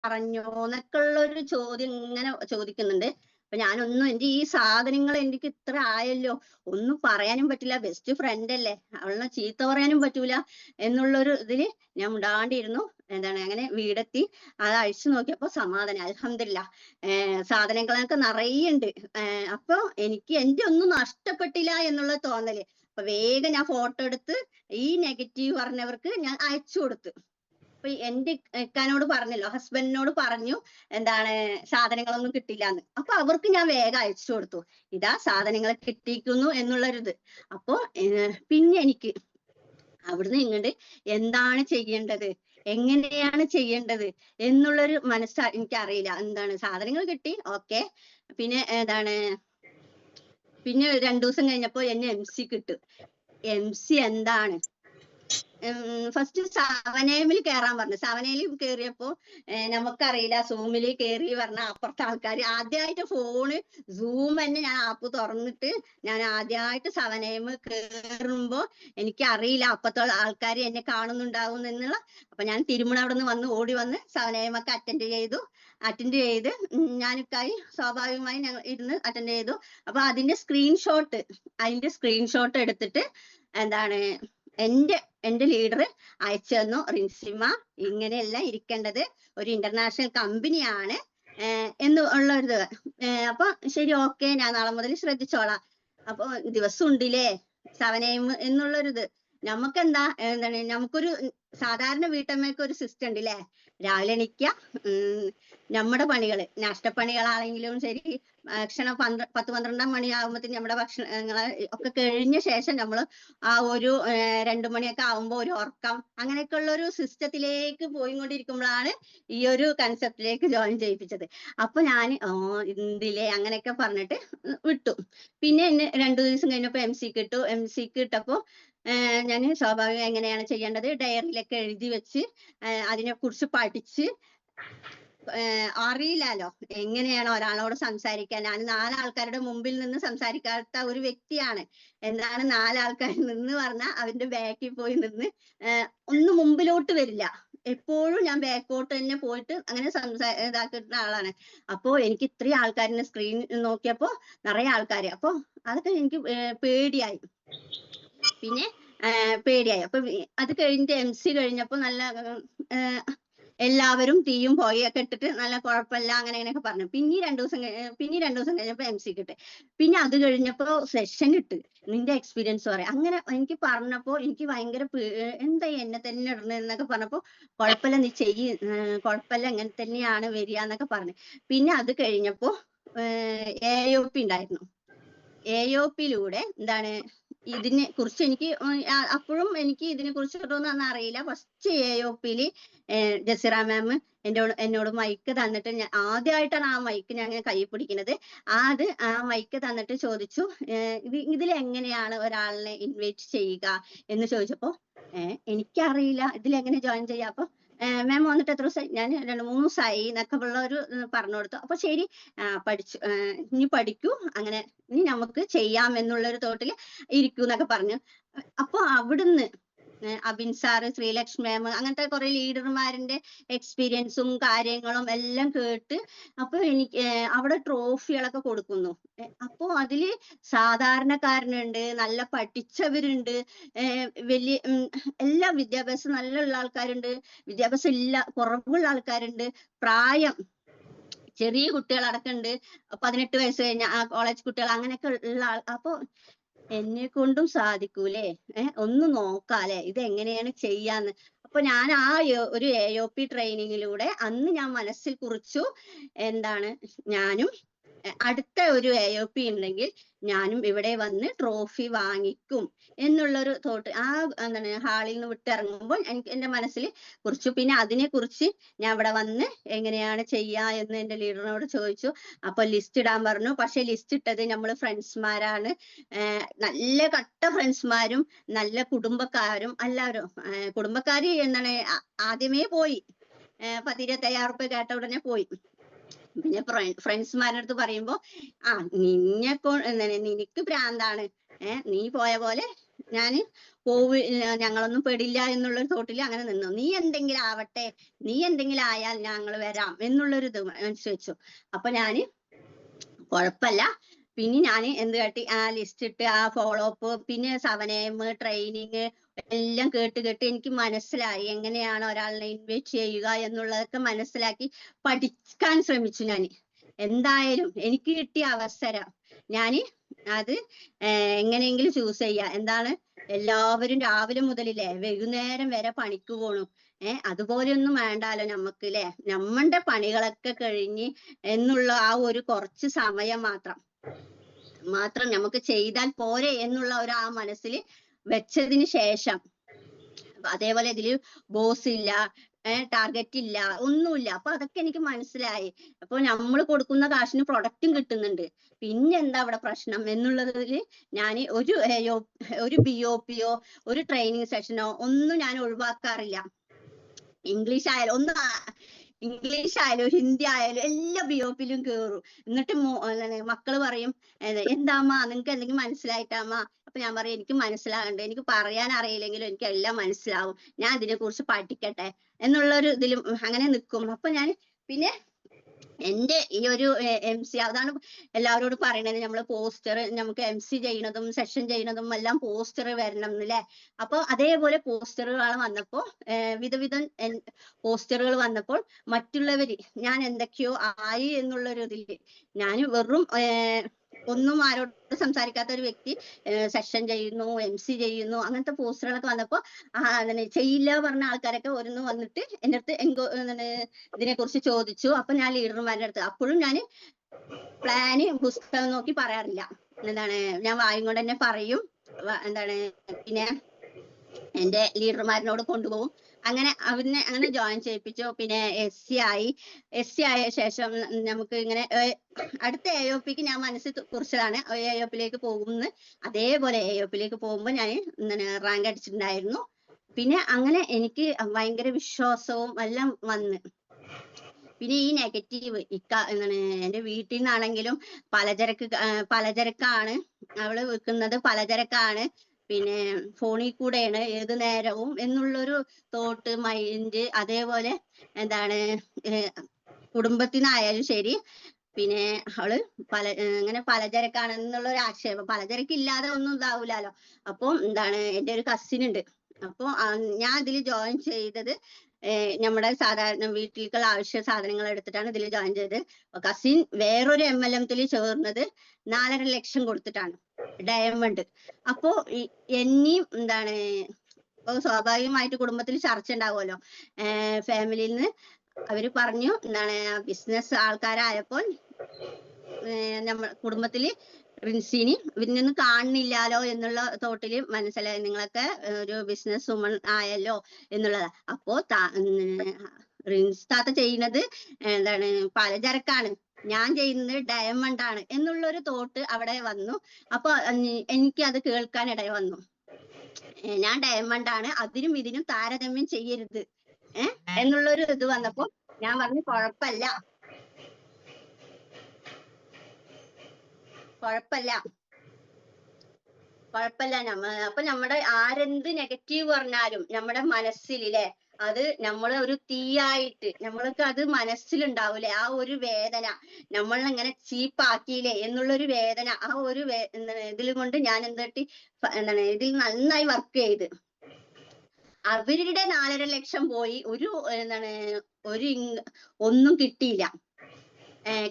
പറഞ്ഞോ എന്നൊക്കെ ഉള്ളൊരു ചോദ്യം ഇങ്ങനെ ചോദിക്കുന്നുണ്ട്. അപ്പൊ ഞാനൊന്നും എന്റെ ഈ സാധനങ്ങൾ എനിക്ക് ഇത്ര ആയല്ലോ, ഒന്നും പറയാനും പറ്റില്ല, ബെസ്റ്റ് ഫ്രണ്ട് അല്ലേ, അവളെ ചീത്ത പറയാനും പറ്റൂല എന്നുള്ളൊരു ഇതില് ഞാൻ മിണ്ടാണ്ടിരുന്നു. അങ്ങനെ വീടെത്തി അത് അഴിച്ചു നോക്കിയപ്പോ സമാധാനം, അൽഹംദുലില്ലാ. സാധനങ്ങളൊക്കെ നിറയുണ്ട്. അപ്പൊ എനിക്ക് എന്റെ ഒന്നും നഷ്ടപ്പെട്ടില്ല എന്നുള്ള തോന്നല്. അപ്പൊ വേഗം ഞാൻ ഫോട്ടോ എടുത്ത് ഈ നെഗറ്റീവ് പറഞ്ഞവർക്ക് ഞാൻ അയച്ചു കൊടുത്തു. അപ്പൊ എന്റെ ഇക്കാനോട് പറഞ്ഞല്ലോ, ഹസ്ബൻഡിനോട് പറഞ്ഞു സാധനങ്ങളൊന്നും കിട്ടില്ല എന്ന്. അപ്പൊ അവർക്ക് ഞാൻ വേഗം അയച്ചു കൊടുത്തു, ഇതാ സാധനങ്ങൾ കിട്ടിയിരിക്കുന്നു എന്നുള്ളൊരിത്. അപ്പൊ പിന്നെ എനിക്ക് അവിടുന്ന് ഇങ്ങോട്ട് എന്താണ് ചെയ്യേണ്ടത്, എങ്ങനെയാണ് ചെയ്യേണ്ടത് എന്നുള്ളൊരു എനിക്കറിയില്ല. സാധനങ്ങൾ കിട്ടി, ഓക്കെ. പിന്നെ പിന്നെ 2 ദിവസം കഴിഞ്ഞപ്പോ എന്നെ MC കിട്ടും. MC എന്താണ്, ഫസ്റ്റ് സവനേമിൽ കയറാൻ പറഞ്ഞു. സവനയിൽ കയറിയപ്പോ നമുക്കറിയില്ല, സൂമിൽ കയറി പറഞ്ഞാൽ അപ്പുറത്തെ ആൾക്കാർ ആദ്യമായിട്ട് ഫോണ് സൂം തന്നെ ഞാൻ ആപ്പ് തുറന്നിട്ട് ഞാൻ ആദ്യമായിട്ട് സവനേമ് കയറുമ്പോ എനിക്ക് അറിയില്ല അപ്പുറത്തെ ആൾക്കാർ എന്നെ കാണുന്നുണ്ടാവും എന്നുള്ള. അപ്പൊ ഞാൻ തിരുമണ അവിടെ നിന്ന് വന്ന് ഓടി വന്ന് സവനേമൊക്കെ അറ്റൻഡ് ചെയ്ത് ഞാനൊക്കെയായി സ്വാഭാവികമായി ഞങ്ങൾ ഇരുന്ന് അറ്റൻഡ് ചെയ്തു. അപ്പൊ അതിന്റെ സ്ക്രീൻഷോട്ട് എടുത്തിട്ട് എന്റെ ലീഡർ അയച്ചു തന്നു, റിൻസിമ ഇങ്ങനെയല്ല ഇരിക്കേണ്ടത്, ഒരു ഇന്റർനാഷണൽ കമ്പനിയാണ് എന്നുള്ളൊരിത്. അപ്പൊ ശരി, ഓക്കെ, ഞാൻ നാളെ മുതൽ ശ്രദ്ധിച്ചോളാം. അപ്പൊ ദിവസം ഉണ്ടില്ലേ സവനേം എന്നുള്ളൊരിത്. നമുക്കൊരു സാധാരണ വീട്ടമ്മയ്ക്ക് ഒരു സിസ്റ്റം ഉണ്ട് അല്ലേ, രാവിലെ എണീക്കുക, നമ്മുടെ പണികള് നഷ്ടപ്പണികളാണെങ്കിലും ശരി, ഭക്ഷണം 10-12 മണിയാകുമ്പോഴത്തേന് നമ്മുടെ ഭക്ഷണങ്ങളെ ഒക്കെ കഴിഞ്ഞ ശേഷം നമ്മൾ ആ ഒരു 2 മണിയൊക്കെ ആകുമ്പോൾ ഒരു ഉറക്കം, അങ്ങനെയൊക്കെ ഉള്ള ഒരു സിസ്റ്റത്തിലേക്ക് പോയിക്കൊണ്ടിരിക്കുമ്പോഴാണ് ഈ ഒരു കൺസെപ്റ്റിലേക്ക് ജോയിൻ ചെയ്യിപ്പിച്ചത്. അപ്പൊ ഞാൻ ഇതിലെ അങ്ങനെയൊക്കെ പറഞ്ഞിട്ട് വിട്ടു. പിന്നെ എന്നെ 2 ദിവസം കഴിഞ്ഞപ്പോ MC കിട്ടപ്പോ ഞാൻ സ്വാഭാവികം എങ്ങനെയാണ് ചെയ്യേണ്ടത് ഡയറിയിലൊക്കെ എഴുതി വെച്ച് അതിനെ കുറിച്ച് പഠിച്ച്, അറിയില്ലല്ലോ എങ്ങനെയാണ് ഒരാളോട് സംസാരിക്കാൻ. ഞാൻ 4 ആൾക്കാരുടെ മുമ്പിൽ നിന്ന് സംസാരിക്കാത്ത ഒരു വ്യക്തിയാണ്. 4 ആൾക്കാരിൽ നിന്ന് പറഞ്ഞാൽ അവന്റെ ബാക്കിൽ പോയി നിന്ന് ഒന്നും മുമ്പിലോട്ട് വരില്ല, എപ്പോഴും ഞാൻ ബാക്കോട്ട് തന്നെ പോയിട്ട് അങ്ങനെ ഇതാക്കുന്ന ആളാണ്. അപ്പോ എനിക്ക് ഇത്രയും ആൾക്കാരിന്റെ സ്ക്രീൻ നോക്കിയപ്പോ നിറയെ ആൾക്കാര്, അപ്പൊ അതൊക്കെ എനിക്ക് പേടിയായി. അപ്പൊ അത് കഴിഞ്ഞിട്ട് MC കഴിഞ്ഞപ്പോ നല്ല എല്ലാവരും തീയും പോയൊക്കെ ഇട്ടിട്ട് നല്ല കുഴപ്പമില്ല അങ്ങനെയൊക്കെ പറഞ്ഞു. പിന്നെ 2 ദിവസം കഴിഞ്ഞപ്പോ MC കിട്ടി. പിന്നെ അത് കഴിഞ്ഞപ്പോ സെഷൻ ഇട്ട്, നിന്റെ എക്സ്പീരിയൻസ് പറയാം. അങ്ങനെ എനിക്ക് പറഞ്ഞപ്പോ എനിക്ക് ഭയങ്കര എന്താ എന്നെ തന്നെ ഇടണത് എന്നൊക്കെ പറഞ്ഞപ്പോ, കുഴപ്പമില്ല നീ കുഴപ്പമില്ല ഇങ്ങനെ തന്നെയാണ് വരിക എന്നൊക്കെ പറഞ്ഞു. പിന്നെ അത് കഴിഞ്ഞപ്പോ AOP ഉണ്ടായിരുന്നു. AOPയിലൂടെ ഇതിനെ കുറിച്ച് എനിക്ക് അപ്പോഴും എനിക്ക് ഇതിനെ കുറിച്ചിട്ടൊന്നും അറിയില്ല. ഫസ്റ്റ് AOPയില് ജസീറ മാം എന്നോട് മൈക്ക് തന്നിട്ട്, ഞാൻ ആദ്യമായിട്ടാണ് ആ മൈക്ക് ഞാൻ കൈ പിടിക്കുന്നത്. ആ മൈക്ക് തന്നിട്ട് ചോദിച്ചു, ഇതിലെങ്ങനെയാണ് ഒരാളിനെ ഇൻവൈറ്റ് ചെയ്യുക എന്ന് ചോദിച്ചപ്പോ എനിക്കറിയില്ല ഇതിലെങ്ങനെ ജോയിൻ ചെയ്യാം. അപ്പൊ മാം വന്നിട്ട് എത്ര ദിവസമായി, ഞാൻ 2-3 ദിവസമായി എന്നൊക്കെ ഉള്ള ഒരു പറഞ്ഞു കൊടുത്തു. അപ്പൊ ശരി, ഇനി പഠിക്കൂ, അങ്ങനെ ഇനി നമുക്ക് ചെയ്യാം എന്നുള്ളൊരു തോട്ടില് ഇരിക്കൂ എന്നൊക്കെ പറഞ്ഞു. അപ്പൊ അവിടുന്ന് അബിൻ സാറ്, ശ്രീലക്ഷ്മി മാം, അങ്ങനത്തെ കുറെ ലീഡർമാരുടെ എക്സ്പീരിയൻസും കാര്യങ്ങളും എല്ലാം കേട്ട് അപ്പൊ എനിക്ക് അവിടെ ട്രോഫികളൊക്കെ കൊടുക്കുന്നു. അപ്പോ അതില് സാധാരണക്കാരനുണ്ട്, നല്ല പഠിച്ചവരുണ്ട്, വലിയ എല്ലാ വിദ്യാഭ്യാസം നല്ല ഉള്ള ആൾക്കാരുണ്ട്, വിദ്യാഭ്യാസം കുറവുള്ള ആൾക്കാരുണ്ട്, പ്രായം ചെറിയ കുട്ടികളടക്കമുണ്ട്, 18 വയസ്സ് കഴിഞ്ഞ കോളേജ് കുട്ടികൾ, അങ്ങനെയൊക്കെ ഉള്ള അപ്പൊ എന്നെ കൊണ്ടും സാധിക്കൂലേ, ഒന്ന് നോക്കാല്ലേ ഇതെങ്ങനെയാണ് ചെയ്യാന്ന്. അപ്പൊ ഞാൻ ഒരു AOP ട്രെയിനിങ്ങിലൂടെ അന്ന് ഞാൻ മനസ്സിൽ കുറിച്ചു, ഞാനും അടുത്ത ഒരു AOP ഉണ്ടെങ്കിൽ ഞാനും ഇവിടെ വന്ന് ട്രോഫി വാങ്ങിക്കും എന്നുള്ളൊരു തോട്ട് ഹാളിൽ നിന്ന് വിട്ടിറങ്ങുമ്പോൾ എന്റെ മനസ്സിൽ കുറിച്ചു. പിന്നെ അതിനെ കുറിച്ച് ഞാൻ ഇവിടെ വന്ന് എങ്ങനെയാണ് ചെയ്യാ എന്ന് എന്റെ ലീഡറിനോട് ചോദിച്ചു. അപ്പൊ ലിസ്റ്റ് ഇടാൻ പറഞ്ഞു. പക്ഷെ ലിസ്റ്റ് ഇട്ടത് നമ്മള് ഫ്രണ്ട്സ്മാരാണ്, നല്ല കട്ട ഫ്രണ്ട്സ്മാരും നല്ല കുടുംബക്കാരും എല്ലാവരും. കുടുംബക്കാര് ആദ്യമേ പോയി, 10-25 ഉറുപ്പിക കേട്ട ഉടനെ പോയി. പിന്നെ ഫ്രണ്ട്സ്മാരുടെ അടുത്ത് പറയുമ്പോ നിനക്ക് ഭ്രാന്താണ്, നീ പോയ പോലെ ഞാന് പോവില്ല, ഞങ്ങളൊന്നും പെടില്ല എന്നുള്ളൊരു തോട്ടിൽ അങ്ങനെ നിന്നു. നീ എന്തെങ്കിലും ആവട്ടെ, നീ എന്തെങ്കിലും ആയാൽ ഞങ്ങൾ വരാം എന്നുള്ളൊരു ഇത് മനസ്സ് വെച്ചു. അപ്പൊ ഞാന് കുഴപ്പമില്ല. പിന്നെ ഞാൻ എന്ത് കാട്ടി, ആ ലിസ്റ്റ് ഇട്ട് ആ ഫോളോ അപ്പ്, പിന്നെ 7am ട്രെയിനിങ് എല്ലാം കേട്ട് കേട്ട് എനിക്ക് മനസ്സിലായി എങ്ങനെയാണ് ഒരാളിനെ ഇൻവൈറ്റ് ചെയ്യുക എന്നുള്ളതൊക്കെ മനസ്സിലാക്കി പഠിക്കാൻ ശ്രമിച്ചു ഞാൻ. എന്തായാലും എനിക്ക് കിട്ടിയ അവസരം ഞാൻ അത് എങ്ങനെയെങ്കിലും ചൂസ് ചെയ്യുക. എന്താണ്, എല്ലാവരും രാവിലെ മുതലില്ലേ വൈകുന്നേരം വരെ പണിക്ക് പോണു. അതുപോലെയൊന്നും വേണ്ടാലോ നമുക്ക് ല്ലേ, നമ്മളുടെ പണികളൊക്കെ കഴിഞ്ഞ് എന്നുള്ള ആ ഒരു കുറച്ച് സമയം മാത്രം നമുക്ക് ചെയ്താൽ പോരെ എന്നുള്ള ഒരു ആ മനസ്സിൽ വെച്ചതിന് ശേഷം, അതേപോലെ ഇതില് ബോസ് ഇല്ല, ടാർഗറ്റ് ഇല്ല, ഒന്നുമില്ല. അപ്പൊ അതൊക്കെ എനിക്ക് മനസ്സിലായി. അപ്പൊ നമ്മൾ കൊടുക്കുന്ന കാശിന് പ്രൊഡക്റ്റും കിട്ടുന്നുണ്ട്. പിന്നെ എന്താ അവിടെ പ്രശ്നം എന്നുള്ളതിൽ ഞാൻ ഒരു BOPയോ ഒരു ട്രെയിനിങ് സെഷനോ ഒന്നും ഞാൻ ഒഴിവാക്കാറില്ല. ഇംഗ്ലീഷ് ആയാലും ഇംഗ്ലീഷ് ആയാലും ഹിന്ദി ആയാലും എല്ലാ BOPയിലും കേറും. എന്നിട്ട് മക്കള് പറയും, എന്താ അമ്മ നിങ്ങക്ക് എന്തെങ്കിലും മനസ്സിലായിട്ടാമ്മ? അപ്പൊ ഞാൻ പറയും, എനിക്ക് മനസ്സിലാകണ്ടേ, എനിക്ക് പറയാൻ അറിയില്ലെങ്കിലും എനിക്ക് എല്ലാം മനസ്സിലാവും, ഞാൻ ഇതിനെ കുറിച്ച് പഠിക്കട്ടെ എന്നുള്ളൊരു ഇതിലും അങ്ങനെ നിൽക്കും. അപ്പൊ ഞാൻ പിന്നെ എന്റെ ഈ ഒരു MC, അതാണ് എല്ലാവരോടും പറയണത്, നമ്മൾ പോസ്റ്റർ, നമുക്ക് MC ചെയ്യണതും സെഷൻ ചെയ്യണതും എല്ലാം പോസ്റ്റർ വരണം എന്നല്ലേ. അപ്പൊ അതേപോലെ പോസ്റ്ററുകൾ വന്നപ്പോ വിധവിധം പോസ്റ്ററുകൾ വന്നപ്പോൾ മറ്റുള്ളവര് ഞാൻ എന്തൊക്കെയോ ആയി എന്നുള്ളൊരു ഇതില് ഞാൻ വെറും ഒന്നും ആരോട് സംസാരിക്കാത്ത ഒരു വ്യക്തി സെഷൻ ചെയ്യുന്നു, MC ചെയ്യുന്നു, അങ്ങനത്തെ പോസ്റ്ററുകളൊക്കെ വന്നപ്പോ ചെയ്യില്ല പറഞ്ഞ ആൾക്കാരൊക്കെ ഓരോന്ന് വന്നിട്ട് എൻ്റെ അടുത്ത് ഇതിനെ കുറിച്ച് ചോദിച്ചു. അപ്പൊ ഞാൻ ലീഡർമാരുടെ അടുത്ത് അപ്പോഴും ഞാൻ പ്ലാന് പുസ്തകം നോക്കി പറയാറില്ല. എന്താണ്, ഞാൻ വായും കൊണ്ട് തന്നെ പറയും. എന്താണ്, പിന്നെ എന്റെ ലീഡർമാരിനോട് കൊണ്ടുപോകും. അങ്ങനെ ജോയിൻ ചെയ്യിപ്പിച്ചു. പിന്നെ SC ആയ ശേഷം നമുക്ക് ഇങ്ങനെ അടുത്ത AOPക്ക് ഞാൻ മനസ്സിൽ കുറിച്ചതാണ് AOPയിലേക്ക് പോകുമെന്ന്. അതേപോലെ AOPയിലേക്ക് പോകുമ്പോൾ ഞാൻ റാങ്ക് അടിച്ചിട്ടുണ്ടായിരുന്നു. പിന്നെ അങ്ങനെ എനിക്ക് ഭയങ്കര വിശ്വാസവും എല്ലാം വന്ന്. പിന്നെ ഈ നെഗറ്റീവ് എന്റെ വീട്ടിൽ നിന്നാണെങ്കിലും പലചരക്കാണ്, അവള് വിൽക്കുന്നത് പലചരക്കാണ്, പിന്നെ ഫോണിൽ കൂടെയാണ് ഏത് നേരവും എന്നുള്ളൊരു തോട്ട് മൈൻഡ്. അതേപോലെ എന്താണ്, കുടുംബത്തിനായാലും ശരി, പിന്നെ അവള് ഇങ്ങനെ പലചരക്കാണെന്നുള്ള ഒരു ആക്ഷേപം. പലചരക്ക് ഇല്ലാതെ ഒന്നും ഇതാവൂലോ. അപ്പൊ എന്താണ്, എന്റെ ഒരു കസിൻ ഉണ്ട്. അപ്പൊ ഞാൻ ഇതിൽ ജോയിൻ ചെയ്തത് നമ്മുടെ സാധാരണ വീട്ടിലേക്കുള്ള ആവശ്യ സാധനങ്ങൾ എടുത്തിട്ടാണ് ഇതിൽ ജോയിൻ ചെയ്തത്. കസിൻ വേറൊരു MLM-ത്തിൽ ചേർന്നത് 4.5 ലക്ഷം കൊടുത്തിട്ടാണ്, ഡയമണ്ട്. അപ്പോ എന്നെയും എന്താണ്, സ്വാഭാവികമായിട്ട് കുടുംബത്തിൽ ചർച്ച ഉണ്ടാവുമല്ലോ, ഫാമിലിയിൽ നിന്ന് അവര് പറഞ്ഞു, എന്താണ്, ബിസിനസ് ആൾക്കാരായപ്പോൾ നമ്മൾ കുടുംബത്തില് റിൻസിനി ഇവരിനൊന്നും കാണുന്നില്ലാലോ എന്നുള്ള തോട്ടില് മനസ്സിലായി, നിങ്ങളൊക്കെ ഒരു ബിസിനസ് വുമൺ ആയല്ലോ എന്നുള്ളത്. അപ്പോ റിൻസ് താത്ത ചെയ്യുന്നത് എന്താണ്, പലചരക്കാണ്, ഞാൻ ചെയ്യുന്നത് ഡയമണ്ട് ആണ് എന്നുള്ളൊരു തോട്ട് അവിടെ വന്നു. അപ്പൊ എനിക്ക് അത് കേൾക്കാൻ ഇടയ വന്നു. ഞാൻ ഡയമണ്ട് ആണ്, അതിനും ഇതിനും താരതമ്യം ചെയ്യരുത് എന്നുള്ളൊരു ഇത് വന്നപ്പോ ഞാൻ പറഞ്ഞു, കുഴപ്പമില്ല, അപ്പൊ നമ്മുടെ ആരെന്ത് നെഗറ്റീവ് പറഞ്ഞാലും നമ്മുടെ മനസ്സിലെ അത് നമ്മളെ ഒരു തീയായിട്ട് നമ്മൾക്ക് അത് മനസ്സിലുണ്ടാവൂലേ, ആ ഒരു വേദന, നമ്മളെങ്ങനെ ചീപ്പാക്കിയില്ലേ എന്നുള്ളൊരു വേദന, ആ ഒരു ഇതിൽ കൊണ്ട് ഞാൻ ഇതിൽ നന്നായി വർക്ക് ചെയ്ത് അവരുടെ 4.5 ലക്ഷം പോയി, ഒന്നും കിട്ടിയില്ല.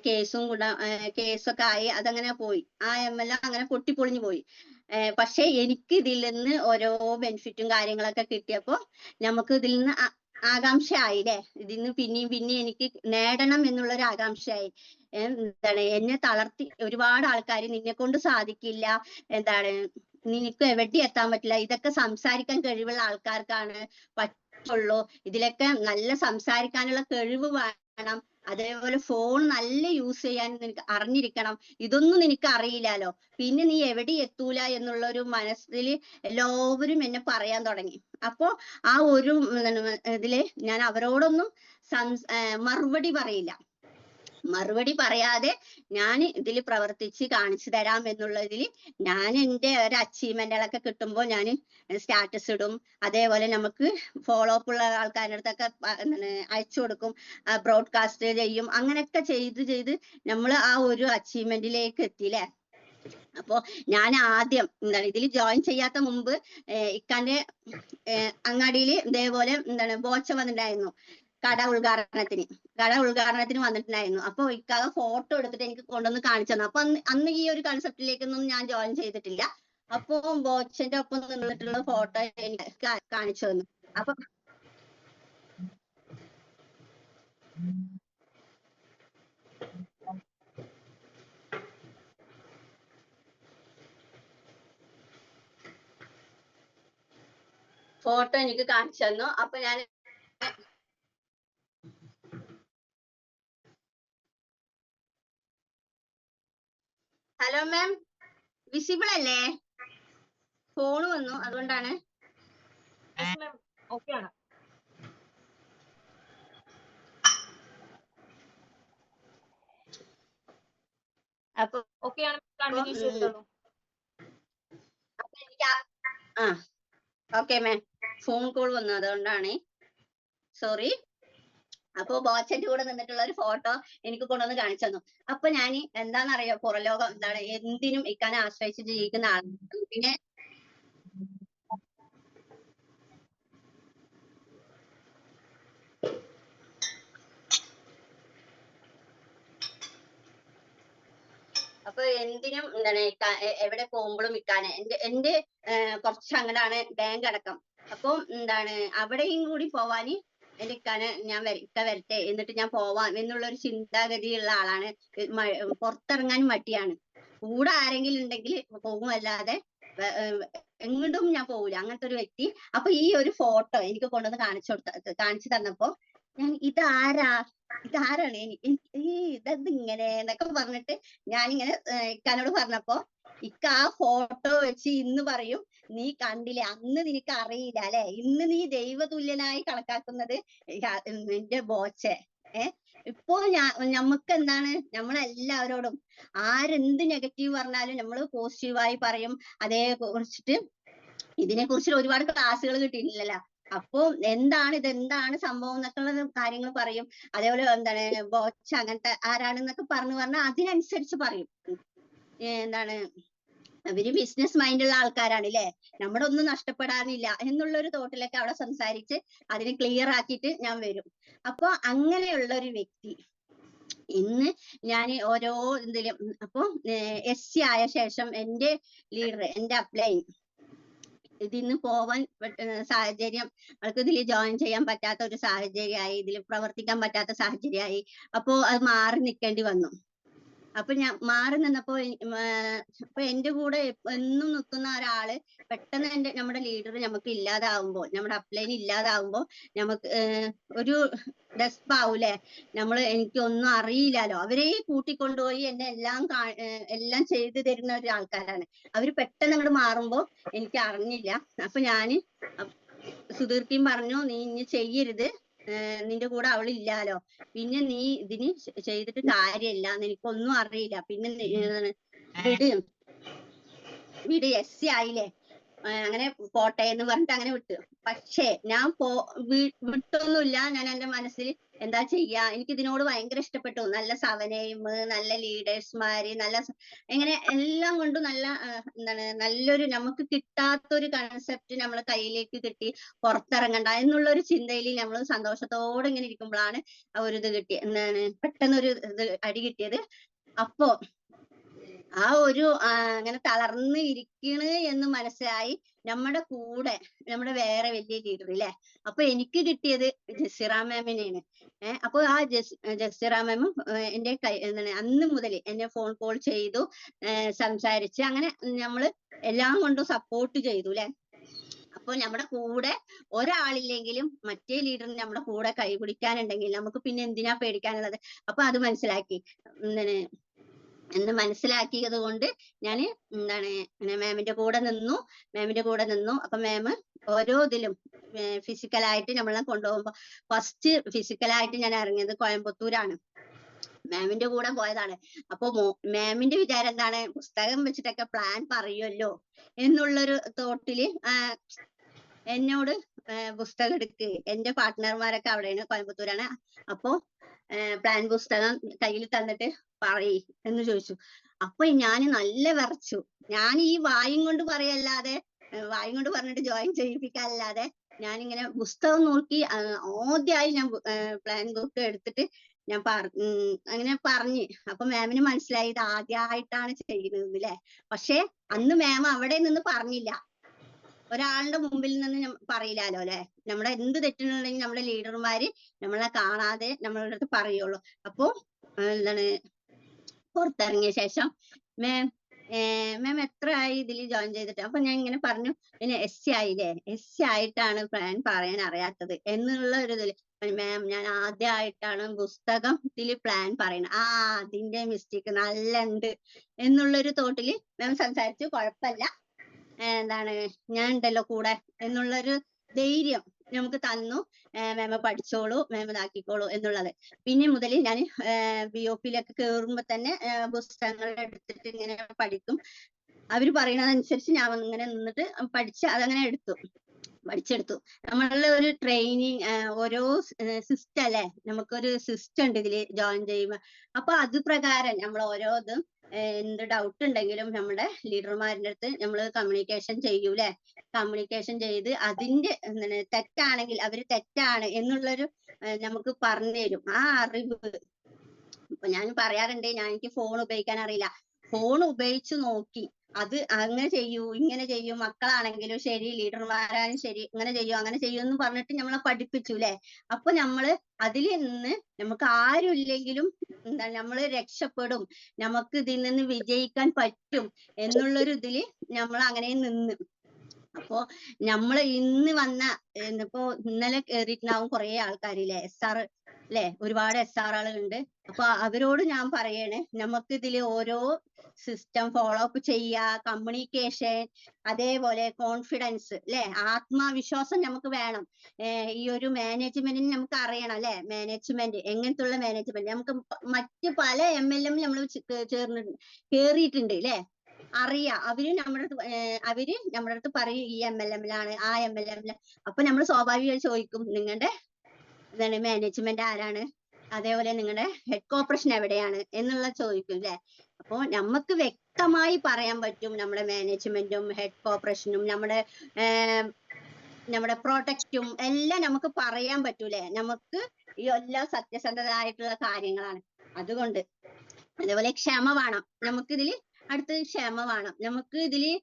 കേസൊക്കെ ആയി, അതങ്ങനെ പോയി, ആ MLM അങ്ങനെ പൊട്ടിപ്പൊളിഞ്ഞു പോയി. പക്ഷെ എനിക്ക് ഇതിൽ നിന്ന് ഓരോ ബെനിഫിറ്റും കാര്യങ്ങളൊക്കെ കിട്ടിയപ്പോ നമുക്ക് ഇതിൽ നിന്ന് ആകാംക്ഷ ആയില്ലേ, ഇതിൽ നിന്ന് പിന്നെയും എനിക്ക് നേടണം എന്നുള്ളൊരു ആകാംക്ഷയായി. എന്നെ തളർത്തി ഒരുപാട് ആൾക്കാർ, നിന്നെ കൊണ്ട് സാധിക്കില്ല, നിനക്ക് എവിടെ എത്താൻ പറ്റില്ല, ഇതൊക്കെ സംസാരിക്കാൻ കഴിവുള്ള ആൾക്കാർക്കാണ് പറ്റുള്ളൂ, ഇതിലൊക്കെ നല്ല സംസാരിക്കാനുള്ള കഴിവ് വേണം, അതേപോലെ ഫോൺ നല്ല യൂസ് ചെയ്യാൻ നിനക്ക് അറിഞ്ഞിരിക്കണം, ഇതൊന്നും നിനക്ക് അറിയില്ലാലോ, പിന്നെ നീ എവിടെ എത്തൂല എന്നുള്ള ഒരു മനസ്സിൽ എല്ലാവരും എന്നെ പറയാൻ തുടങ്ങി. അപ്പോ ആ ഒരു ഇതില് ഞാൻ അവരോടൊന്നും മറുപടി പറയില്ല. മറുപടി പറയാതെ ഞാൻ ഇതിൽ പ്രവർത്തിച്ച് കാണിച്ചു തരാം എന്നുള്ളതിൽ ഞാൻ എൻ്റെ ഒരു അച്ചീവ്മെന്റുകളൊക്കെ കിട്ടുമ്പോൾ ഞാൻ സ്റ്റാറ്റസ് ഇടും. അതേപോലെ നമുക്ക് ഫോളോ അപ്പ് ഉള്ള ആൾക്കാരുടെ അടുത്തൊക്കെ അയച്ചു കൊടുക്കും, ബ്രോഡ്കാസ്റ്റ് ചെയ്യും. അങ്ങനെയൊക്കെ ചെയ്ത് നമ്മൾ ആ ഒരു അച്ചീവ്മെന്റിലേക്ക് എത്തിയില്ലേ. അപ്പോ ഞാൻ ആദ്യം എന്താണ് ഇതിൽ ജോയിൻ ചെയ്യാത്ത മുമ്പ് ഇക്കാന്റെ അങ്ങാടിയിൽ ഇതേപോലെ ബോച്ച വന്നിട്ടുണ്ടായിരുന്നു കട ഉദ്ഘാടനത്തിന് വന്നിട്ടുണ്ടായിരുന്നു. അപ്പൊ ഇക്കാക ഫോട്ടോ എടുത്തിട്ട് എനിക്ക് കൊണ്ടുവന്ന് കാണിച്ചു തന്നു. അപ്പൊ അന്ന് ഈ ഒരു കൺസെപ്റ്റിലേക്കൊന്നും ഞാൻ ജോയിൻ ചെയ്തിട്ടില്ല. അപ്പൊ ബോച്ചന്റെ ഒപ്പം നിന്നിട്ടുള്ള ഫോട്ടോ എനിക്ക് കാണിച്ചു തന്നു. അപ്പൊ ഫോട്ടോ എനിക്ക് കാണിച്ചു തന്നു. അപ്പൊ ഞാൻ ഹലോ മാം, വിസിബിൾ അല്ലേ? ഫോൺ വന്നു, അതുകൊണ്ടാണ്. അപ്പൊ ഓക്കെ മാം, ഫോൺ കോൾ വന്നു, അതുകൊണ്ടാണ്. സോറി. അപ്പൊ ബോച്ചന്റെ കൂടെ നിന്നിട്ടുള്ള ഒരു ഫോട്ടോ എനിക്ക് കൊണ്ടുവന്ന് കാണിച്ചു തന്നു. അപ്പൊ ഞാൻ എന്താണെന്നറിയോ, പുറലോകം എന്താണ് എന്തിനും ഇക്കാനെ ആശ്രയിച്ച് ജീവിക്കുന്ന ആളാണ്. പിന്നെ അപ്പൊ എന്തിനും എന്താണ് എവിടെ പോകുമ്പോഴും ഇക്കാനെ എന്റെ കുറച്ച് അങ്ങടാണ് ബാങ്ക് അടക്കം. അപ്പം എന്താണ് അവിടെയും കൂടി പോവാന് എന്റെ ഇക്കാനെ ഇക്ക വരട്ടെ എന്നിട്ട് ഞാൻ പോവാം എന്നുള്ള ഒരു ചിന്താഗതിയുള്ള ആളാണ്. പുറത്തിറങ്ങാൻ മടിയാണ്. കൂടെ ആരെങ്കിലും ഉണ്ടെങ്കിൽ പോകുമല്ലാതെ എങ്ങോട്ടും ഞാൻ പോവില്ല, അങ്ങനത്തെ ഒരു വ്യക്തി. അപ്പൊ ഈ ഒരു ഫോട്ടോ എനിക്ക് കൊണ്ടുവന്ന് കാണിച്ചു തന്നപ്പോ ഞാൻ ഇതാരാണ് ഇതെന്ത് ഇങ്ങനെ എന്നൊക്കെ പറഞ്ഞിട്ട് ഞാനിങ്ങനെ ഇക്കാനോട് പറഞ്ഞപ്പോ ഇക്ക ആ ഫോട്ടോ വെച്ച് ഇന്ന് പറയും, നീ കണ്ടില്ലേ, അന്ന് നിനക്ക് അറിയില്ല അല്ലെ, ഇന്ന് നീ ദൈവതുല്യനായി കണക്കാക്കുന്നത് നിന്റെ ബോച്ചെ. ഇപ്പോ നമുക്ക് എന്താണ്, നമ്മളെല്ലാവരോടും ആരെന്ത് നെഗറ്റീവ് പറഞ്ഞാലും നമ്മൾ പോസിറ്റീവായി പറയും. അതേ കുറിച്ചിട്ട് ഇതിനെ കുറിച്ച് ഒരുപാട് ക്ലാസ്സുകൾ കിട്ടിയിട്ടില്ലല്ലോ. അപ്പൊ ഇതെന്താണ് സംഭവം എന്നൊക്കെയുള്ള കാര്യങ്ങൾ പറയും. അതേപോലെ എന്താണ് ബോച്ച അങ്ങനത്തെ ആരാണെന്നൊക്കെ പറഞ്ഞ് അതിനനുസരിച്ച് പറയും. എന്താണ് അവര് ബിസിനസ് മൈൻഡുള്ള ആൾക്കാരാണ് ല്ലേ, നമ്മുടെ ഒന്നും നഷ്ടപ്പെടാനില്ല എന്നുള്ളൊരു തോട്ടിലൊക്കെ അവിടെ സംസാരിച്ച് അതിനെ ക്ലിയർ ആക്കിയിട്ട് ഞാൻ വരും. അപ്പൊ അങ്ങനെയുള്ള ഒരു വ്യക്തി ഇന്ന് ഞാൻ ഓരോ ഇതിലും അപ്പൊ SC ആയ ശേഷം എന്റെ ലീഡർ, എന്റെ അപ്ലൈൻ ഇതിന്ന് പോവാൻ സാഹചര്യം, അവൾക്ക് ഇതിൽ ജോയിൻ ചെയ്യാൻ പറ്റാത്ത ഒരു സാഹചര്യമായി, ഇതിൽ പ്രവർത്തിക്കാൻ പറ്റാത്ത സാഹചര്യമായി. അപ്പോ അത് മാറി നിൽക്കേണ്ടി വന്നു. അപ്പൊ ഞാൻ മാറി നിന്നപ്പോ ഇപ്പൊ എന്റെ കൂടെ എന്നും നിൽക്കുന്ന ഒരാള് പെട്ടെന്ന് നമ്മുടെ ലീഡർ നമുക്ക് ഇല്ലാതാവുമ്പോൾ, നമ്മുടെ അപ്ലൈൻ ഇല്ലാതാവുമ്പോൾ നമുക്ക് ഒരു ഡെസ്പാവൂലേ. എനിക്കൊന്നും അറിയില്ലല്ലോ, അവരെ കൂട്ടിക്കൊണ്ടുപോയി എന്നെ എല്ലാം ചെയ്തു തരുന്ന ഒരു ആൾക്കാരാണ് അവര്. പെട്ടെന്ന് അങ്ങോട്ട് മാറുമ്പോ എനിക്ക് അറിഞ്ഞില്ല. അപ്പൊ ഞാന് സുധീർക്കും പറഞ്ഞു, നീ ഇനി ചെയ്യരുത്, നിന്റെ കൂടെ അവളില്ലാലോ, പിന്നെ നീ ഇതിന് ചെയ്തിട്ട് കാര്യമില്ല, നിനക്കൊന്നും അറിയില്ല, പിന്നെ വീട് SC ആയില്ലേ, അങ്ങനെ പോട്ടെ എന്ന് പറഞ്ഞിട്ട് അങ്ങനെ വിട്ടു. പക്ഷേ ഞാൻ വിട്ടൊന്നുമില്ല. ഞാൻ എന്റെ മനസ്സിൽ എന്താ ചെയ്യാ, എനിക്ക് ഇതിനോട് ഭയങ്കര ഇഷ്ടപ്പെട്ടു. നല്ല സവനയും, നല്ല ലീഡേഴ്സ്മാര്, എങ്ങനെ എല്ലാം കൊണ്ടും നല്ലൊരു നമുക്ക് കിട്ടാത്തൊരു കൺസെപ്റ്റ് നമ്മളെ കയ്യിലേക്ക് കിട്ടി. പുറത്തിറങ്ങണ്ട എന്നുള്ള ഒരു ചിന്തയിൽ നമ്മൾ സന്തോഷത്തോടെ ഇങ്ങനെ ഇരിക്കുമ്പോഴാണ് ഒരു ഇത് പെട്ടെന്നൊരു അടി കിട്ടിയത്. അപ്പോ ആ ഒരു അങ്ങനെ തളർന്ന് ഇരിക്കണ് എന്ന് മനസ്സിലായി. നമ്മുടെ വേറെ വലിയ ലീഡർ ഇല്ലേ, അപ്പൊ എനിക്ക് കിട്ടിയത് ജസീറ മാമിനെയാണ്. അപ്പൊ ആ ജസീറ മാമും എന്റെ അന്ന് മുതൽ എന്നെ ഫോൺ കോൾ ചെയ്തു, സംസാരിച്ച്, അങ്ങനെ നമ്മള് എല്ലാം കൊണ്ടും സപ്പോർട്ട് ചെയ്തു അല്ലെ. അപ്പൊ നമ്മുടെ കൂടെ ഒരാളില്ലെങ്കിലും മറ്റേ ലീഡറിന് നമ്മുടെ കൂടെ കൈപിടിക്കാനുണ്ടെങ്കിൽ നമുക്ക് പിന്നെ എന്തിനാ പേടിക്കാനുള്ളത്. അപ്പൊ അത് മനസ്സിലാക്കി. എന്ന് മനസ്സിലാക്കിയത് കൊണ്ട് ഞാൻ മാമിന്റെ കൂടെ നിന്നു. അപ്പൊ മാം ഓരോ ഇതിലും ഫിസിക്കലായിട്ട് നമ്മളെ കൊണ്ടുപോകുമ്പോ ഫസ്റ്റ് ഫിസിക്കലായിട്ട് ഞാൻ ഇറങ്ങിയത് കോയമ്പത്തൂരാണ്. മാമിന്റെ കൂടെ പോയതാണ്. അപ്പൊ മാമിന്റെ വിചാരം എന്താണ്, പുസ്തകം വെച്ചിട്ടൊക്കെ പ്ലാൻ പറയുമല്ലോ എന്നുള്ളൊരു തോട്ടില് എന്നോട് പുസ്തകം എടുക്ക്, എന്റെ പാർട്ട്ണർമാരൊക്കെ അവിടെയാണ്, കോയമ്പത്തൂരാണ്. അപ്പൊ പ്ലാൻ പുസ്തകം കയ്യിൽ തന്നിട്ട് പറയ് എന്ന് ചോദിച്ചു. അപ്പൊ ഞാൻ നല്ല വിറച്ചു. ഞാൻ ഈ വായും കൊണ്ട് പറയല്ലാതെ, വായും കൊണ്ട് പറഞ്ഞിട്ട് ജോയിൻ ചെയ്യിപ്പിക്കാനല്ലാതെ ഞാനിങ്ങനെ പുസ്തകം നോക്കി ആദ്യമായി ഞാൻ പ്ലാൻ ബുക്ക് എടുത്തിട്ട് ഞാൻ അങ്ങനെ പറഞ്ഞ്. അപ്പൊ മാമിന് മനസ്സിലായി ഇത് ആദ്യമായിട്ടാണ് ചെയ്യുന്നത് ല്ലേ. പക്ഷെ അന്ന് മാം അവിടെ നിന്ന് പറഞ്ഞില്ല. ഒരാളുടെ മുമ്പിൽ നിന്ന് പറയില്ലാലോ അല്ലെ. നമ്മുടെ എന്ത് തെറ്റുണ്ടെങ്കിൽ നമ്മുടെ ലീഡർമാര് നമ്മളെ കാണാതെ നമ്മളുടെ അടുത്ത് പറയുള്ളൂ. അപ്പൊ എന്താണ്, പുറത്തിറങ്ങിയ ശേഷം മാം എത്ര ആയി ഇതിൽ ജോയിൻ ചെയ്തിട്ട്? അപ്പൊ ഞാൻ ഇങ്ങനെ പറഞ്ഞു, പിന്നെ SC ആയില്ലേ, SC ആയിട്ടാണ് പ്ലാൻ പറയാൻ അറിയാത്തത് എന്നുള്ള ഒരു ഇതില്, മാം ഞാൻ ആദ്യമായിട്ടാണ് പുസ്തകം ഇതില് പ്ലാൻ പറയുന്നത്. അതിന്റെ മിസ്റ്റേക്ക് നല്ല ഉണ്ട് എന്നുള്ളൊരു തോട്ടില് മാം സംസാരിച്ചു. കുഴപ്പമില്ല, എന്താണ് ഞാൻ ഉണ്ടല്ലോ കൂടെ എന്നുള്ളൊരു ധൈര്യം നമുക്ക് തന്നു. മാം പഠിച്ചോളൂ, മാം ഇതാക്കിക്കോളൂ എന്നുള്ളത്. പിന്നെ മുതൽ ഞാൻ BOP-ലൊക്കെ കയറുമ്പോ തന്നെ പുസ്തകങ്ങൾ എടുത്തിട്ട് ഇങ്ങനെ പഠിക്കും. അവര് പറയുന്നതനുസരിച്ച് ഞാൻ ഇങ്ങനെ നിന്നിട്ട് പഠിച്ച് അതങ്ങനെ പഠിച്ചെടുത്തു. നമ്മളുടെ ഒരു ട്രെയിനിങ്, ഓരോ സിസ്റ്റം അല്ലെ, നമുക്കൊരു സിസ്റ്റം ഉണ്ട് ഇതില് ജോയിൻ ചെയ്യുമ്പോ. അപ്പൊ അത് പ്രകാരം നമ്മൾ ഓരോ ഇതും എന്ത് ഡൗട്ട് ഉണ്ടെങ്കിലും നമ്മുടെ ലീഡർമാരുടെ അടുത്ത് നമ്മൾ കമ്മ്യൂണിക്കേഷൻ ചെയ്യൂലേ. കമ്മ്യൂണിക്കേഷൻ ചെയ്ത് അതിന്റെ തെറ്റാണെങ്കിൽ അവര് തെറ്റാണ് എന്നുള്ളൊരു നമുക്ക് പറഞ്ഞു തരും. ആ അറിവ് ഇപ്പൊ ഞാൻ പറയാറുണ്ട്, എനിക്ക് ഫോൺ ഉപയോഗിക്കാൻ അറിയില്ല. ഫോൺ ഉപയോഗിച്ചു നോക്കി അത് അങ്ങനെ ചെയ്യൂ ഇങ്ങനെ ചെയ്യൂ, മക്കളാണെങ്കിലും ശരി ലീഡർമാരായാലും ശരി ഇങ്ങനെ ചെയ്യൂ അങ്ങനെ ചെയ്യൂ എന്ന് പറഞ്ഞിട്ട് നമ്മളെ പഠിപ്പിച്ചു ല്ലേ. അപ്പൊ നമ്മള് അതിൽ നിന്ന് നമുക്ക് ആരും ഇല്ലെങ്കിലും എന്താണ് നമ്മള് രക്ഷപ്പെടും, നമുക്ക് ഇതിൽ നിന്ന് വിജയിക്കാൻ പറ്റും എന്നുള്ളൊരു ഇതില് നമ്മൾ അങ്ങനെ നിന്ന്. അപ്പോ നമ്മള് ഇന്ന് വന്ന ഇന്നിപ്പോ ഇന്നലെ കേറിയിട്ടുണ്ടാവും കുറെ ആൾക്കാരില്ലേ, SR ല്ലേ, ഒരുപാട് SR-കളുണ്ട്. അപ്പൊ അവരോട് ഞാൻ പറയണേ, നമുക്ക് ഇതില് ഓരോ സിസ്റ്റം ഫോളോ അപ്പ് ചെയ്യുക, കമ്മ്യൂണിക്കേഷൻ, അതേപോലെ കോൺഫിഡൻസ് ല്ലേ, ആത്മവിശ്വാസം നമുക്ക് വേണം. ഈ ഒരു മാനേജ്മെന്റിന് നമുക്ക് അറിയണം അല്ലെ, മാനേജ്മെന്റ് എങ്ങനത്തുള്ള മാനേജ്മെന്റ്. നമുക്ക് മറ്റ് പല MLM നമ്മൾ കേറിയിട്ടുണ്ട് ല്ലേ, അറിയാം. അവര് നമ്മുടെ അടുത്ത് പറയും ഈ MLM-ലാണ് ആ MLM-ലാണ്. അപ്പൊ നമ്മൾ സ്വാഭാവികമായി ചോദിക്കും, നിങ്ങളുടെ എന്താണ് മാനേജ്മെന്റ് ആരാണ്, അതേപോലെ നിങ്ങളുടെ ഹെഡ് കോർപ്പറേഷൻ എവിടെയാണ് എന്നുള്ള ചോദിക്കും ല്ലേ. അപ്പൊ നമുക്ക് വ്യക്തമായി പറയാൻ പറ്റും നമ്മുടെ മാനേജ്മെന്റും ഹെഡ് കോർപ്പറേഷനും നമ്മുടെ പ്രൊട്ടക്റ്റും എല്ലാം നമുക്ക് പറയാൻ പറ്റൂലേ. നമുക്ക് ഈ എല്ലാം സത്യസന്ധമായിട്ടുള്ള കാര്യങ്ങളാണ്. അതുകൊണ്ട് അതേപോലെ ക്ഷമ വേണം നമുക്കിതില്. അടുത്തത് ക്ഷമ വേണം നമുക്ക് ഇതില്.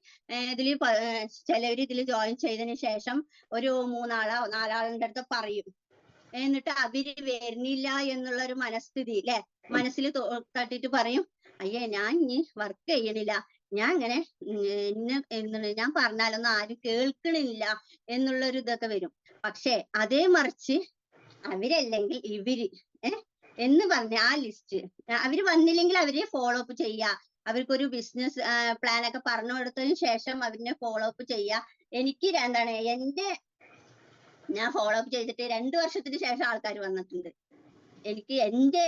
ചിലവര് ഇതില് ജോയിൻ ചെയ്തതിന് ശേഷം ഒരു 3 ആളോ 4 ആളുടെ അടുത്ത് പറയും, എന്നിട്ട് അവര് വരുന്നില്ല എന്നുള്ള ഒരു മനസ്ഥിതി ല്ലെ, മനസ്സിൽ തട്ടിട്ട് പറയും, അയ്യേ ഞാൻ ഇനി വർക്ക് ചെയ്യണില്ല, ഞാൻ ഇങ്ങനെ ഞാൻ പറഞ്ഞാലൊന്നും ആരും കേൾക്കണില്ല എന്നുള്ളൊരു ഇതൊക്കെ വരും. പക്ഷെ അതേ മറിച്ച് അവരല്ലെങ്കിൽ ഇവര് എന്ന് പറഞ്ഞ ആ ലിസ്റ്റ് അവര് വന്നില്ലെങ്കിൽ അവരെ ഫോളോ അപ്പ് ചെയ്യുക, അവർക്കൊരു ബിസിനസ് പ്ലാൻ ഒക്കെ പറഞ്ഞു കൊടുത്തതിന് ശേഷം അവരിനെ ഫോളോ അപ്പ് ചെയ്യുക. എനിക്ക് എന്താണ് ഞാൻ ഫോളോ അപ്പ് ചെയ്തിട്ട് 2 വർഷത്തിന് ശേഷം ആൾക്കാർ വന്നിട്ടുണ്ട്. എനിക്ക് എന്റെ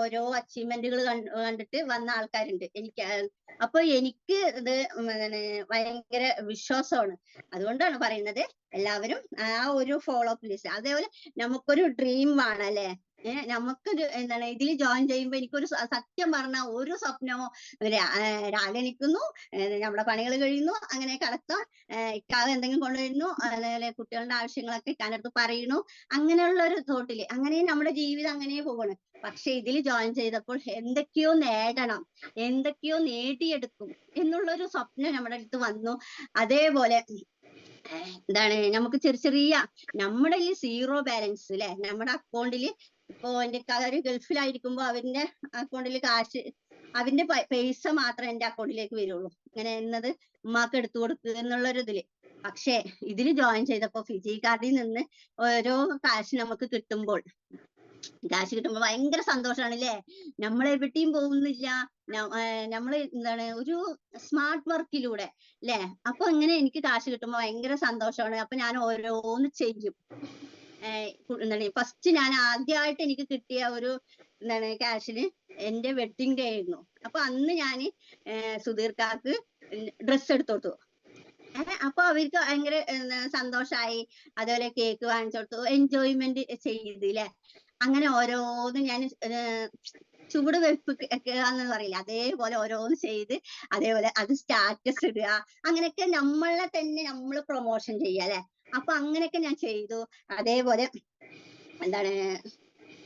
ഓരോ അച്ചീവ്മെന്റുകൾ കണ്ടിട്ട് വന്ന ആൾക്കാരുണ്ട് എനിക്ക്. അപ്പൊ എനിക്ക് ഇത് ഭയങ്കര വിശ്വാസമാണ്. അതുകൊണ്ടാണ് പറയുന്നത്, എല്ലാവരും ആ ഒരു ഫോളോ അപ്പ് ലിസ്റ്റ്. അതേപോലെ നമുക്കൊരു ഡ്രീം വേണം അല്ലെ. നമുക്കൊരു ഇതിൽ ജോയിൻ ചെയ്യുമ്പോ എനിക്കൊരു സത്യം പറഞ്ഞ ഒരു സ്വപ്നമോ, രാവിലെ എണീക്കുന്നു, നമ്മുടെ പണികൾ കഴിയുന്നു, അങ്ങനെ കടത്താം, ഇക്കാതെ എന്തെങ്കിലും കൊണ്ടുവരുന്നു, അതേപോലെ കുട്ടികളുടെ ആവശ്യങ്ങളൊക്കെ ഇക്കാനടുത്ത് പറയുന്നു, അങ്ങനെയുള്ള ഒരു തോട്ടില് അങ്ങനെ നമ്മുടെ ജീവിതം അങ്ങനെ പോകണം. പക്ഷെ ഇതിൽ ജോയിൻ ചെയ്തപ്പോൾ എന്തൊക്കെയോ നേടണം, എന്തൊക്കെയോ നേടിയെടുക്കും എന്നുള്ളൊരു സ്വപ്നം നമ്മുടെ അടുത്ത് വന്നു. അതേപോലെ നമുക്ക് ചെറിയ നമ്മുടെ 0 ബാലൻസ് അല്ലെ, നമ്മുടെ അക്കൗണ്ടിൽ. ഇപ്പോ എന്റെ കാര്യം ഗൾഫിലായിരിക്കുമ്പോ അവന്റെ അക്കൗണ്ടിൽ കാശ്, അവന്റെ പൈസ മാത്രമേ എന്റെ അക്കൗണ്ടിലേക്ക് വരുള്ളൂ, ഇങ്ങനെ എന്നത് ഉമ്മാക്ക് എടുത്തു കൊടുക്കുക എന്നുള്ളൊരു ഇതില്. പക്ഷെ ഇതിൽ ജോയിൻ ചെയ്തപ്പോ ഫിജി കാർഡിൽ നിന്ന് ഓരോ കാശ് നമുക്ക് കിട്ടുമ്പോൾ ഭയങ്കര സന്തോഷമാണ് അല്ലേ. നമ്മളെവിടെയും പോകുന്നില്ല, നമ്മള് ഒരു സ്മാർട്ട് വർക്കിലൂടെ അല്ലെ. അപ്പൊ ഇങ്ങനെ എനിക്ക് കാശ് കിട്ടുമ്പോ ഭയങ്കര സന്തോഷമാണ്. അപ്പൊ ഞാൻ ഓരോന്ന് ചെയ്യും. ഫസ്റ്റ് ഞാൻ ആദ്യമായിട്ട് എനിക്ക് കിട്ടിയ ഒരു എന്താണ് ക്യാഷിന് എന്റെ വെഡിങ് ഡേ ആയിരുന്നു. അപ്പൊ അന്ന് ഞാൻ സുധീർക്കാർക്ക് ഡ്രസ്സ് എടുത്തു കൊടുത്തു. അപ്പൊ അവർക്ക് ഭയങ്കര സന്തോഷായി. അതേപോലെ കേക്ക് വാങ്ങിച്ചു കൊടുത്തു, എൻജോയ്മെന്റ് ചെയ്തില്ലേ. അങ്ങനെ ഓരോന്നും ഞാൻ ചുവട് വെപ്പ് എന്ന് പറയില്ല, അതേപോലെ ഓരോന്ന് ചെയ്ത് അതേപോലെ അത് സ്റ്റാറ്റസ് ഇടുക, അങ്ങനെയൊക്കെ നമ്മളെ തന്നെ നമ്മൾ പ്രൊമോഷൻ ചെയ്യുക അല്ലെ. അപ്പൊ അങ്ങനെയൊക്കെ ഞാൻ ചെയ്തു. അതേപോലെ എന്താണ്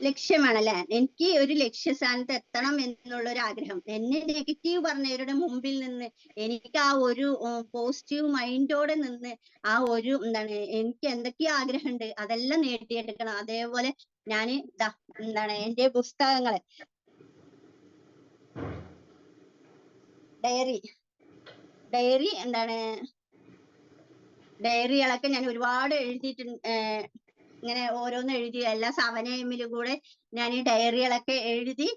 ലക്ഷ്യമാണല്ലേ, എനിക്ക് ഒരു ലക്ഷ്യസ്ഥാനത്ത് എത്തണം എന്നുള്ളൊരു ആഗ്രഹം. എന്നെ നെഗറ്റീവ് പറഞ്ഞവരുടെ മുമ്പിൽ നിന്ന് എനിക്ക് ആ ഒരു പോസിറ്റീവ് മൈൻഡോടെ നിന്ന് ആ ഒരു എന്താണ് എനിക്ക് എന്തൊക്കെയോ ആഗ്രഹമുണ്ട് അതെല്ലാം നേടിയെടുക്കണം. അതേപോലെ ഞാൻ എന്താണ് എന്റെ പുസ്തകങ്ങള് ഡയറി എന്താണ് ഡയറികളൊക്കെ ഞാൻ ഒരുപാട് എഴുതിയിട്ടുണ്ട്. ഇങ്ങനെ ഓരോന്ന് എഴുതി എല്ലാ 7am കൂടെ ഞാൻ ഈ ഡയറികളൊക്കെ എഴുതി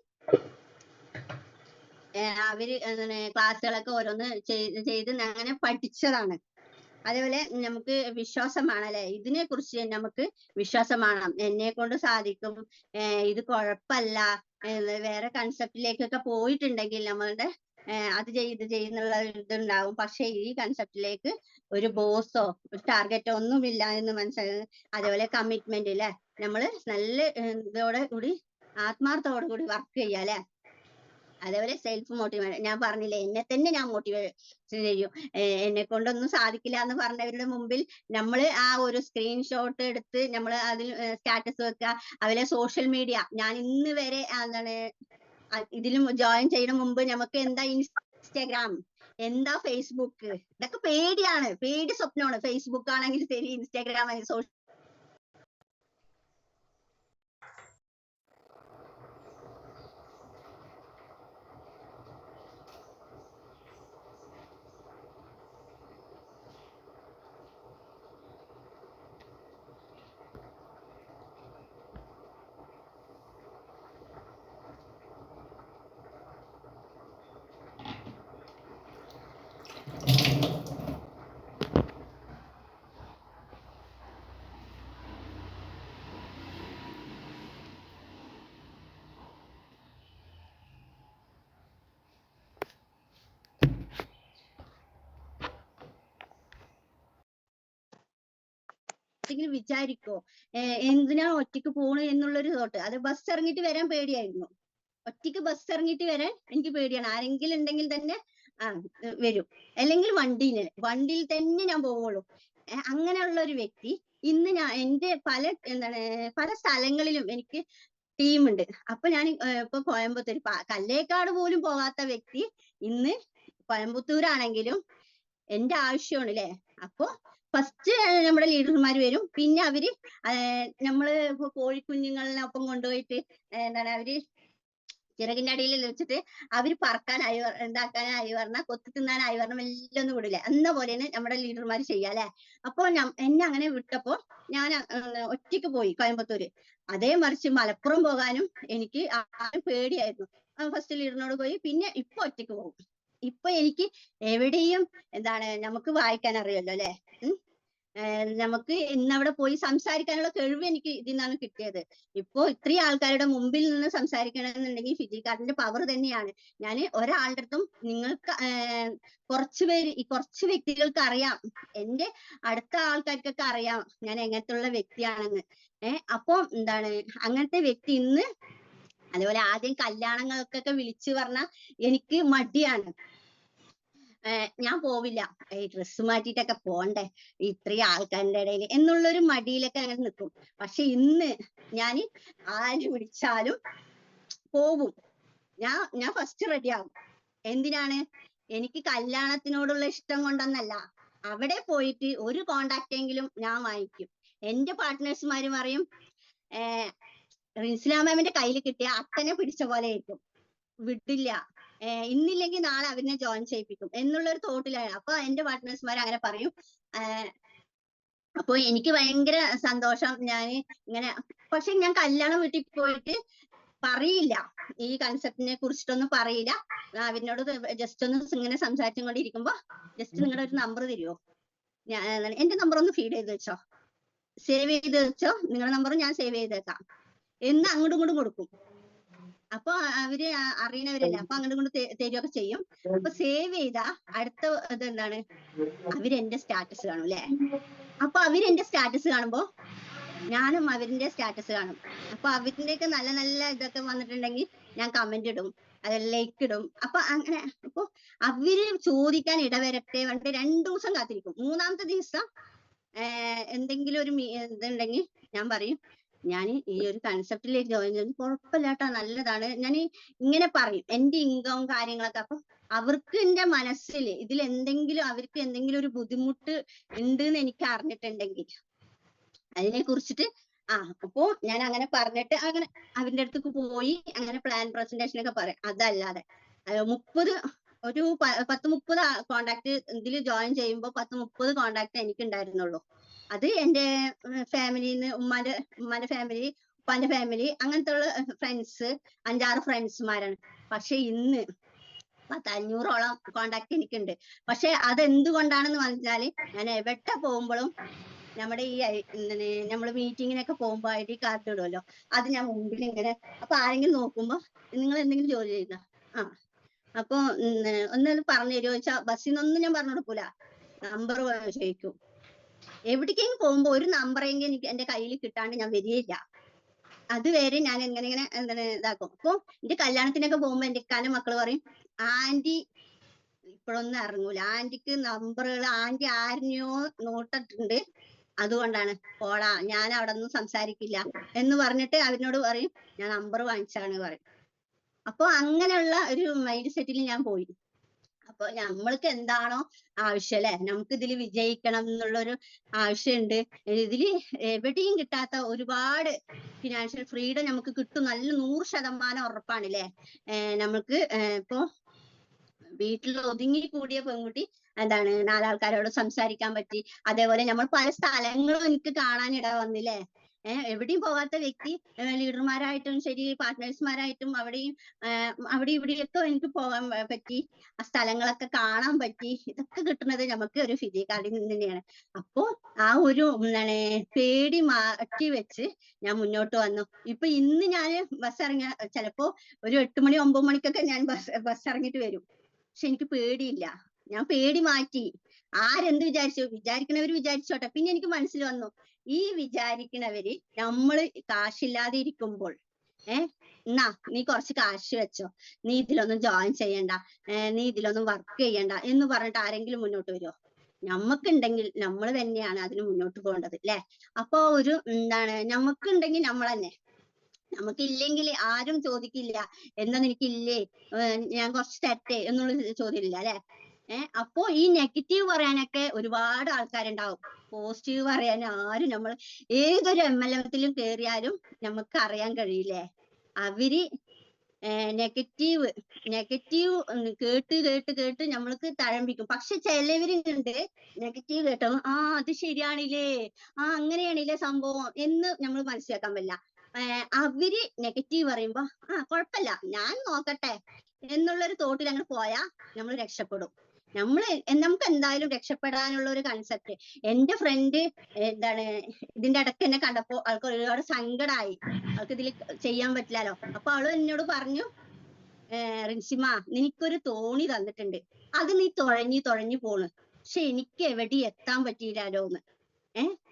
അവര് ക്ലാസ്സുകളൊക്കെ ഓരോന്ന് ചെയ്ത് അങ്ങനെ പഠിച്ചതാണ്. അതേപോലെ നമുക്ക് വിശ്വാസമാണല്ലേ, ഇതിനെ കുറിച്ച് നമുക്ക് വിശ്വാസമാണ്, എന്നെ കൊണ്ട് സാധിക്കും, ഇത് കുഴപ്പമില്ല, വേറെ കൺസെപ്റ്റിലേക്കൊക്കെ പോയിട്ടുണ്ടെങ്കിൽ നമ്മളുടെ അത് ചെയ്യുന്നുള്ള ഇതുണ്ടാവും. പക്ഷെ ഈ കൺസെപ്റ്റിലേക്ക് ഒരു ബോസോ ഒരു ടാർഗറ്റോ ഒന്നുമില്ല എന്ന് മനസ്സിലാക്കുന്നത്. അതേപോലെ കമ്മിറ്റ്മെന്റ് അല്ലെ, നമ്മള് നല്ല ഇതോടെ കൂടി ആത്മാർത്ഥത്തോടു കൂടി വർക്ക് ചെയ്യുക അല്ലെ. അതേപോലെ സെൽഫ് മോട്ടിവേഷൻ, ഞാൻ പറഞ്ഞില്ലേ എന്നെ തന്നെ ഞാൻ മോട്ടിവേഷൻ ചെയ്യും. എന്നെ കൊണ്ടൊന്നും സാധിക്കില്ല എന്ന് പറഞ്ഞവരുടെ മുമ്പിൽ നമ്മൾ ആ ഒരു സ്ക്രീൻഷോട്ട് എടുത്ത് നമ്മൾ അതിൽ സ്റ്റാറ്റസ് വെക്കുക. അതുപോലെ സോഷ്യൽ മീഡിയ, ഞാൻ ഇന്ന് വരെ എന്താണ് ഇതിലും ജോയിൻ ചെയ്യുന്ന മുമ്പ് നമുക്ക് എന്താ ഇൻസ്റ്റാഗ്രാം, എന്താ ഫേസ്ബുക്ക്, ഇതൊക്കെ പേടിയാണ്, പേടി സ്വപ്നമാണ്. ഫേസ്ബുക്ക് ആണെങ്കിൽ ശരി, ഇൻസ്റ്റാഗ്രാം ആണെങ്കിൽ സോഷ്യൽ വിചാരിക്കോ എന്തിനാ ഒറ്റയ്ക്ക് പോണു എന്നുള്ളൊരു തോട്ട്. അത് ബസ് ഇറങ്ങിയിട്ട് വരാൻ പേടിയായിരുന്നു. ഒറ്റയ്ക്ക് ബസ് ഇറങ്ങിയിട്ട് വരാൻ എനിക്ക് പേടിയാണ്. ആരെങ്കിലും ഉണ്ടെങ്കിൽ തന്നെ വരും, അല്ലെങ്കിൽ വണ്ടിയിൽ തന്നെ ഞാൻ പോവുള്ളൂ. അങ്ങനെയുള്ള ഒരു വ്യക്തി ഇന്ന് എന്റെ പല സ്ഥലങ്ങളിലും എനിക്ക് ടീമുണ്ട്. അപ്പൊ ഞാൻ ഇപ്പൊ കോയമ്പത്തൂർ കല്ലേക്കാട് പോലും പോകാത്ത വ്യക്തി ഇന്ന് കോയമ്പത്തൂരാണെങ്കിലും എന്റെ ആവശ്യമാണ് അല്ലെ. അപ്പൊ ഫസ്റ്റ് നമ്മുടെ ലീഡർമാർ വരും, പിന്നെ അവര് നമ്മള് ഇപ്പൊ കോഴിക്കുഞ്ഞുങ്ങളിനൊപ്പം കൊണ്ടുപോയിട്ട് അവര് ചിറകിന്റെ അടിയിൽ വെച്ചിട്ട് അവര് പറക്കാനായി ഉണ്ടാക്കാനായി പറഞ്ഞാൽ കൊത്തി തിന്നാനായി പറഞ്ഞാൽ എല്ലാം ഒന്നും വിടില്ല എന്ന പോലെയാണ് നമ്മുടെ ലീഡർമാർ ചെയ്യുക അല്ലെ. അപ്പൊ എന്നെ അങ്ങനെ വിട്ടപ്പോ ഞാൻ ഒറ്റയ്ക്ക് പോയി കോയമ്പത്തൂര്. അതേ മറിച്ച് മലപ്പുറം പോകാനും എനിക്ക് പേടിയായിരുന്നു. ഫസ്റ്റ് ലീഡറിനോട് പോയി, പിന്നെ ഇപ്പൊ ഒറ്റയ്ക്ക് പോകും. ഇപ്പൊ എനിക്ക് എവിടെയും നമുക്ക് വായിക്കാൻ അറിയല്ലോ അല്ലെ. നമുക്ക് ഇന്നവിടെ പോയി സംസാരിക്കാനുള്ള കഴിവ് എനിക്ക് ഇതിൽ നിന്നാണ് കിട്ടിയത്. ഇപ്പോ ഇത്രയും ആൾക്കാരുടെ മുമ്പിൽ നിന്ന് സംസാരിക്കണമെന്നുണ്ടെങ്കിൽ ഫിജിക്കാർഡിന്റെ പവർ തന്നെയാണ്. ഞാൻ ഒരാളുടെ അടുത്തും നിങ്ങൾക്ക് കുറച്ച് വ്യക്തികൾക്ക് അറിയാം, എന്റെ അടുത്ത ആൾക്കാർക്കൊക്കെ അറിയാം ഞാൻ എങ്ങനത്തുള്ള വ്യക്തിയാണെന്ന്. അപ്പൊ അങ്ങനത്തെ വ്യക്തി ഇന്ന് അതേപോലെ ആദ്യം കല്യാണങ്ങൾക്കൊക്കെ വിളിച്ചു പറഞ്ഞാൽ എനിക്ക് മടിയാണ്, ഞാൻ പോവില്ല, ഡ്രസ്സ് മാറ്റിയിട്ടൊക്കെ പോണ്ടേ ഇത്രയും ആൾക്കാരുടെ ഇടയിൽ എന്നുള്ളൊരു മടിയിലൊക്കെ അങ്ങനെ നിൽക്കും. പക്ഷെ ഇന്ന് ഞാൻ ആര് വിളിച്ചാലും പോവും. ഞാൻ ഫസ്റ്റ് റെഡിയാവും. എന്തിനാണ്? എനിക്ക് കല്യാണത്തിനോടുള്ള ഇഷ്ടം കൊണ്ടൊന്നല്ല, അവിടെ പോയിട്ട് ഒരു കോണ്ടാക്ട് എങ്കിലും ഞാൻ വാങ്ങിക്കും. എന്റെ പാർട്ട്നേഴ്സുമാര് പറയും റിൻസില മാമിന്റെ കയ്യിൽ കിട്ടിയ അത്തനെ പിടിച്ച പോലെ ആയിരിക്കും, വിട്ടില്ല, ഇന്നില്ലെങ്കിൽ നാളെ അവരിനെ ജോയിൻ ചെയ്യിപ്പിക്കും എന്നുള്ളൊരു തോട്ടിലാണ്. അപ്പൊ എന്റെ പാർട്ട്നേഴ്സുമാർ അങ്ങനെ പറയും. അപ്പൊ എനിക്ക് ഭയങ്കര സന്തോഷം. ഞാൻ ഇങ്ങനെ, പക്ഷെ ഞാൻ കല്യാണം വീട്ടിൽ പോയിട്ട് പറയില്ല, ഈ കൺസെപ്റ്റിനെ കുറിച്ചിട്ടൊന്നും പറയില്ല. അവരിനോട് ജസ്റ്റ് ഒന്ന് ഇങ്ങനെ സംസാരിച്ചും കൊണ്ടിരിക്കുമ്പോ ജസ്റ്റ് നിങ്ങളുടെ ഒരു നമ്പർ തരുമോ, എന്റെ നമ്പർ ഒന്ന് ഫീഡ് ചെയ്ത് വെച്ചോ, സേവ് ചെയ്ത് വെച്ചോ, നിങ്ങളുടെ നമ്പർ ഞാൻ സേവ് ചെയ്തേക്കാം എന്ന് അങ്ങോട്ടും ഇങ്ങോട്ടും കൊടുക്കും. അപ്പൊ അവര് അറിയണവരല്ലേ, അപ്പൊ അങ്ങോട്ട് കൊണ്ട് തരുകയൊക്കെ ചെയ്യും. അപ്പൊ സേവ് ചെയ്ത അടുത്ത ഇതെന്താണ്, അവരെന്റെ സ്റ്റാറ്റസ് കാണും അല്ലെ. അപ്പൊ അവരെന്റെ സ്റ്റാറ്റസ് കാണുമ്പോ ഞാനും അവരിന്റെ സ്റ്റാറ്റസ് കാണും. അപ്പൊ അവരിന്റെയൊക്കെ നല്ല നല്ല ഇതൊക്കെ വന്നിട്ടുണ്ടെങ്കിൽ ഞാൻ കമന്റ് ഇടും, അത് ലൈക്ക് ഇടും. അപ്പൊ അങ്ങനെ അപ്പൊ അവര് ചോദിക്കാൻ ഇടവരട്ടെ പറഞ്ഞിട്ട് 2 ദിവസം കാത്തിരിക്കും. 3-ാമത്തെ ദിവസം എന്തെങ്കിലും ഒരു ഇതുണ്ടെങ്കിൽ ഞാൻ പറയും, ഞാൻ ഈ ഒരു കൺസെപ്റ്റിലേക്ക് ജോയിൻ ചെയ്യുന്നത് കുഴപ്പമില്ലാട്ടോ, നല്ലതാണ്. ഞാൻ ഇങ്ങനെ പറയും എന്റെ ഇൻകവും കാര്യങ്ങളൊക്കെ. അപ്പൊ അവർക്ക് എന്റെ മനസ്സിൽ ഇതിൽ എന്തെങ്കിലും അവർക്ക് എന്തെങ്കിലും ഒരു ബുദ്ധിമുട്ട് ഉണ്ട് എന്ന് എനിക്ക് അറിഞ്ഞിട്ടുണ്ടെങ്കിൽ അതിനെ കുറിച്ചിട്ട് അപ്പോ ഞാൻ അങ്ങനെ പറഞ്ഞിട്ട് അങ്ങനെ അവരുടെ അടുത്തേക്ക് പോയി അങ്ങനെ പ്ലാൻ പ്രസന്റേഷൻ ഒക്കെ പറയും. അതല്ലാതെ 10-30 കോണ്ടാക്ട് ഇതിൽ ജോയിൻ ചെയ്യുമ്പോൾ 10-30 കോണ്ടാക്ട് എനിക്ക് ഉണ്ടായിരുന്നുള്ളൂ. അത് എന്റെ ഫാമിലിന്ന് ഉമ്മാന്റെ ഫാമിലി, ഉപ്പാന്റെ ഫാമിലി, അങ്ങനത്തെ ഉള്ള ഫ്രണ്ട്സ്, 5-6 ഫ്രണ്ട്സ്മാരാണ്. പക്ഷെ ഇന്ന് 500ഓളം കോണ്ടാക്ട് എനിക്കുണ്ട്. പക്ഷെ അതെന്തുകൊണ്ടാണെന്ന് പറഞ്ഞാല് ഞാൻ എവിടെ പോകുമ്പോഴും നമ്മുടെ ഈ നമ്മള് മീറ്റിങ്ങിനൊക്കെ പോകുമ്പോ ID കാർഡ് ഇടുമല്ലോ, അത് ഞാൻ മുമ്പിൽ ഇങ്ങനെ, അപ്പൊ ആരെങ്കിലും നോക്കുമ്പോ നിങ്ങൾ എന്തെങ്കിലും ജോലി ചെയ്യുന്ന അപ്പൊ ഒന്ന് പറഞ്ഞു തരുമോ ചോദിച്ചാ ബസ്സിൽ നിന്നൊന്നും ഞാൻ പറഞ്ഞു കൊടുക്കൂല, നമ്പർ ചോദിക്കും. എവിടേക്കെങ്കിലും പോകുമ്പോ ഒരു നമ്പറെങ്കിലും എനിക്ക് എന്റെ കയ്യിൽ കിട്ടാണ്ട് ഞാൻ വരികയില്ല. അതുവരെ ഞാൻ എന്താണ് ഇതാക്കും. അപ്പൊ എന്റെ കല്യാണത്തിനൊക്കെ പോകുമ്പോ എന്റെ ഇക്കാന്റെ മക്കള് പറയും, ആന്റി ഇപ്പോഴൊന്നും ഇറങ്ങൂല, ആന്റിക്ക് നമ്പറുകൾ ആന്റി ആരെയോ നോട്ടിട്ടുണ്ട്, അതുകൊണ്ടാണ് പോടാ ഞാൻ അവിടെ ഒന്നും സംസാരിക്കില്ല എന്ന് പറഞ്ഞിട്ട് അവരിനോട് പറയും ഞാൻ നമ്പർ വാങ്ങിച്ചാണ് പറയും. അപ്പൊ അങ്ങനെയുള്ള ഒരു മൈൻഡ് സെറ്റിൽ ഞാൻ പോയി. അപ്പൊ നമ്മൾക്ക് എന്താണോ ആവശ്യം അല്ലെ, നമുക്ക് ഇതിൽ വിജയിക്കണം എന്നുള്ളൊരു ആവശ്യമുണ്ട്. ഇതിൽ എവിടെയും കിട്ടാത്ത ഒരുപാട് ഫിനാൻഷ്യൽ ഫ്രീഡം നമുക്ക് കിട്ടും, നല്ല 100% ഉറപ്പാണ് അല്ലെ. നമുക്ക് ഇപ്പൊ വീട്ടിൽ ഒതുങ്ങി കൂടിയ പെൺകുട്ടി എന്താണ് 4 ആൾക്കാരോട് സംസാരിക്കാൻ പറ്റി. അതേപോലെ നമ്മൾ പല സ്ഥലങ്ങളും എനിക്ക് കാണാനിട വന്നില്ലേ. എവിടെയും പോകാത്ത വ്യക്തി ലീഡർമാരായിട്ടും ശരി, പാർട്ട്നേഴ്സ്മാരായിട്ടും അവിടെ ഇവിടെയൊക്കെ എനിക്ക് പോകാൻ പറ്റി, ആ സ്ഥലങ്ങളൊക്കെ കാണാൻ പറ്റി. ഇതൊക്കെ കിട്ടുന്നത് നമുക്ക് ഒരു ഫിജി കാർഡിൽ നിന്ന് തന്നെയാണ്. അപ്പോ ആ ഒരു പേടി മാറ്റി വെച്ച് ഞാൻ മുന്നോട്ട് വന്നു. ഇപ്പൊ ഇന്ന് ഞാൻ ബസ് ഇറങ്ങിയ ചിലപ്പോ ഒരു 8 മണി 9 മണിക്കൊക്കെ ഞാൻ ബസ് ഇറങ്ങിയിട്ട് വരും. പക്ഷെ എനിക്ക് പേടിയില്ല, ഞാൻ പേടി മാറ്റി. ആരെന്ത് വിചാരിക്കണവര് വിചാരിച്ചോട്ടെ. പിന്നെ എനിക്ക് മനസ്സിൽ വന്നു, ഈ വിചാരിക്കണവര് നമ്മള് കാശില്ലാതെ ഇരിക്കുമ്പോൾ എന്നാ നീ കുറച്ച് കാശ് വെച്ചോ, നീ ഇതിലൊന്നും ജോയിൻ ചെയ്യണ്ട, നീ ഇതിലൊന്നും വർക്ക് ചെയ്യണ്ട എന്ന് പറഞ്ഞിട്ട് ആരെങ്കിലും മുന്നോട്ട് വരുമോ? നമുക്കുണ്ടെങ്കിൽ നമ്മൾ തന്നെയാണ് അതിന് മുന്നോട്ട് പോകേണ്ടത് അല്ലെ. അപ്പൊ ഒരു നമുക്കുണ്ടെങ്കിൽ നമ്മൾ തന്നെ, നമുക്കില്ലെങ്കിൽ ആരും ചോദിക്കില്ല എന്താ നിനക്കില്ലേ, ഞാൻ കുറച്ച് തരട്ടെ എന്നുള്ള ചോദ്യമില്ല അല്ലെ. അപ്പോ ഈ നെഗറ്റീവ് പറയാനൊക്കെ ഒരുപാട് ആൾക്കാരുണ്ടാവും, പോസിറ്റീവ് പറയാൻ ആരും, നമ്മൾ ഏതൊരു MLM-ത്തിലും കയറിയാലും നമുക്ക് അറിയാൻ കഴിയില്ലേ, അവര് നെഗറ്റീവ് കേട്ട് കേട്ട് കേട്ട് നമ്മൾക്ക് തഴമ്പിക്കും. പക്ഷെ ചിലവരുണ്ട് നെഗറ്റീവ് കേട്ടോ അത് ശരിയാണില്ലേ, അങ്ങനെയാണില്ലേ സംഭവം എന്ന് നമ്മൾ മനസ്സിലാക്കാൻ പറ്റില്ല. അവര് നെഗറ്റീവ് പറയുമ്പോ കുഴപ്പമില്ല ഞാൻ നോക്കട്ടെ എന്നുള്ളൊരു തോട്ടിൽ അങ്ങ് പോയാ നമ്മൾ രക്ഷപ്പെടും. നമുക്ക് എന്തായാലും രക്ഷപ്പെടാനുള്ള ഒരു കൺസെപ്റ്റ്. എന്റെ ഫ്രണ്ട് ഇതിന്റെ ഇടയ്ക്ക് എന്നെ കണ്ടപ്പോ ആൾക്ക് ഒരുപാട് സങ്കടമായി, ആൾക്ക് ഇതിൽ ചെയ്യാൻ പറ്റില്ലല്ലോ. അപ്പൊ അവള് എന്നോട് പറഞ്ഞു, റിൻസിമ നിനക്കൊരു തോണി തന്നിട്ടുണ്ട്, അത് നീ തുഴഞ്ഞു പോണ്, പക്ഷെ എനിക്ക് എവിടെ എത്താൻ പറ്റിയില്ലല്ലോന്ന്.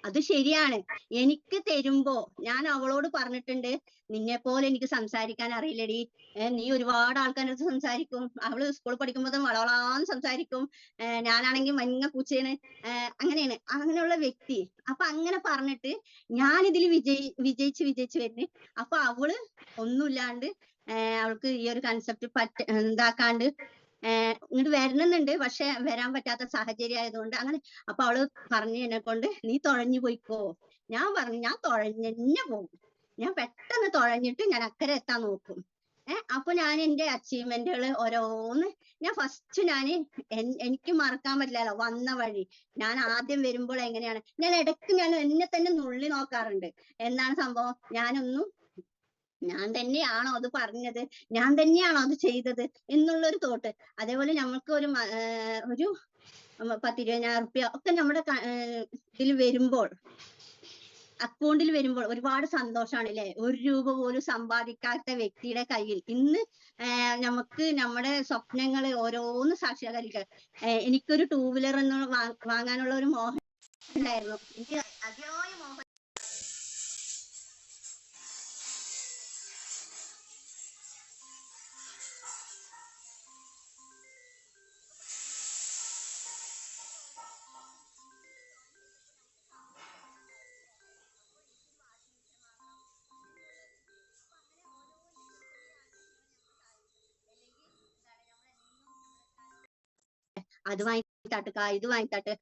അത് ശരിയാണ്, എനിക്ക് തരുമ്പോ ഞാൻ അവളോട് പറഞ്ഞിട്ടുണ്ട്, നിന്നെ പോലെ എനിക്ക് സംസാരിക്കാൻ അറിയില്ലടി, നീ ഒരുപാട് ആൾക്കാരുടെ സംസാരിക്കും. അവള് സ്കൂളിൽ പഠിക്കുമ്പോൾ വളവളാന്ന് സംസാരിക്കും, ഞാനാണെങ്കിൽ മഞ്ഞ പൂച്ചയാണ്, അങ്ങനെയാണ്, അങ്ങനെയുള്ള വ്യക്തി. അപ്പൊ അങ്ങനെ പറഞ്ഞിട്ട് ഞാനിതിൽ വിജയിച്ച് വരുന്നു. അപ്പൊ അവള് ഒന്നുമില്ലാണ്ട് അവൾക്ക് ഈ ഒരു കൺസെപ്റ്റ് ഇതാക്കാണ്ട് ഇങ്ങോട്ട് വരണമെന്നുണ്ട്, പക്ഷെ വരാൻ പറ്റാത്ത സാഹചര്യം ആയതുകൊണ്ട് അങ്ങനെ. അപ്പൊ അവള് പറഞ്ഞു എന്നെ കൊണ്ട് നീ തുഴഞ്ഞു പോയിക്കോ. ഞാൻ പറഞ്ഞു ഞാൻ തുഴഞ്ഞെന്നെ പോകും, ഞാൻ പെട്ടെന്ന് തുഴഞ്ഞിട്ട് ഞാൻ അക്കരെ എത്താൻ നോക്കും. അപ്പൊ ഞാൻ എന്റെ അച്ചീവ്മെന്റുകൾ ഓരോന്ന് ഫസ്റ്റ് എനിക്ക് മറക്കാൻ പറ്റില്ലല്ലോ വന്ന വഴി. ഞാൻ ആദ്യം വരുമ്പോൾ എങ്ങനെയാണ്, ഞാൻ ഇടയ്ക്ക് ഞാൻ എന്നെ തന്നെ നുള്ളി നോക്കാറുണ്ട്, എന്താണ് സംഭവം, ഞാൻ തന്നെയാണോ അത് പറഞ്ഞത്, ഞാൻ തന്നെയാണോ അത് ചെയ്തത് എന്നുള്ളൊരു തോട്ട്. അതേപോലെ നമ്മൾക്ക് ഒരു 10-20,000 റുപ്യ ഒക്കെ നമ്മുടെ ഇതിൽ വരുമ്പോൾ അക്കൗണ്ടിൽ വരുമ്പോൾ ഒരുപാട് സന്തോഷമാണ് അല്ലെ. 1 രൂപ പോലും സമ്പാദിക്കാത്ത വ്യക്തിയുടെ കയ്യിൽ ഇന്ന് നമുക്ക് നമ്മുടെ സ്വപ്നങ്ങൾ ഓരോന്ന് സാക്ഷാത്കരിക്കാൻ എനിക്കൊരു 2 വീലർ എന്ന് വാങ്ങാനുള്ള ഒരു മോഹം ഉണ്ടായിരുന്നു. എനിക്ക് അതിയായ മോഹം. അത് വാങ്ങിത്തട്ടുക, ഇത് വാങ്ങിത്തട്ട്.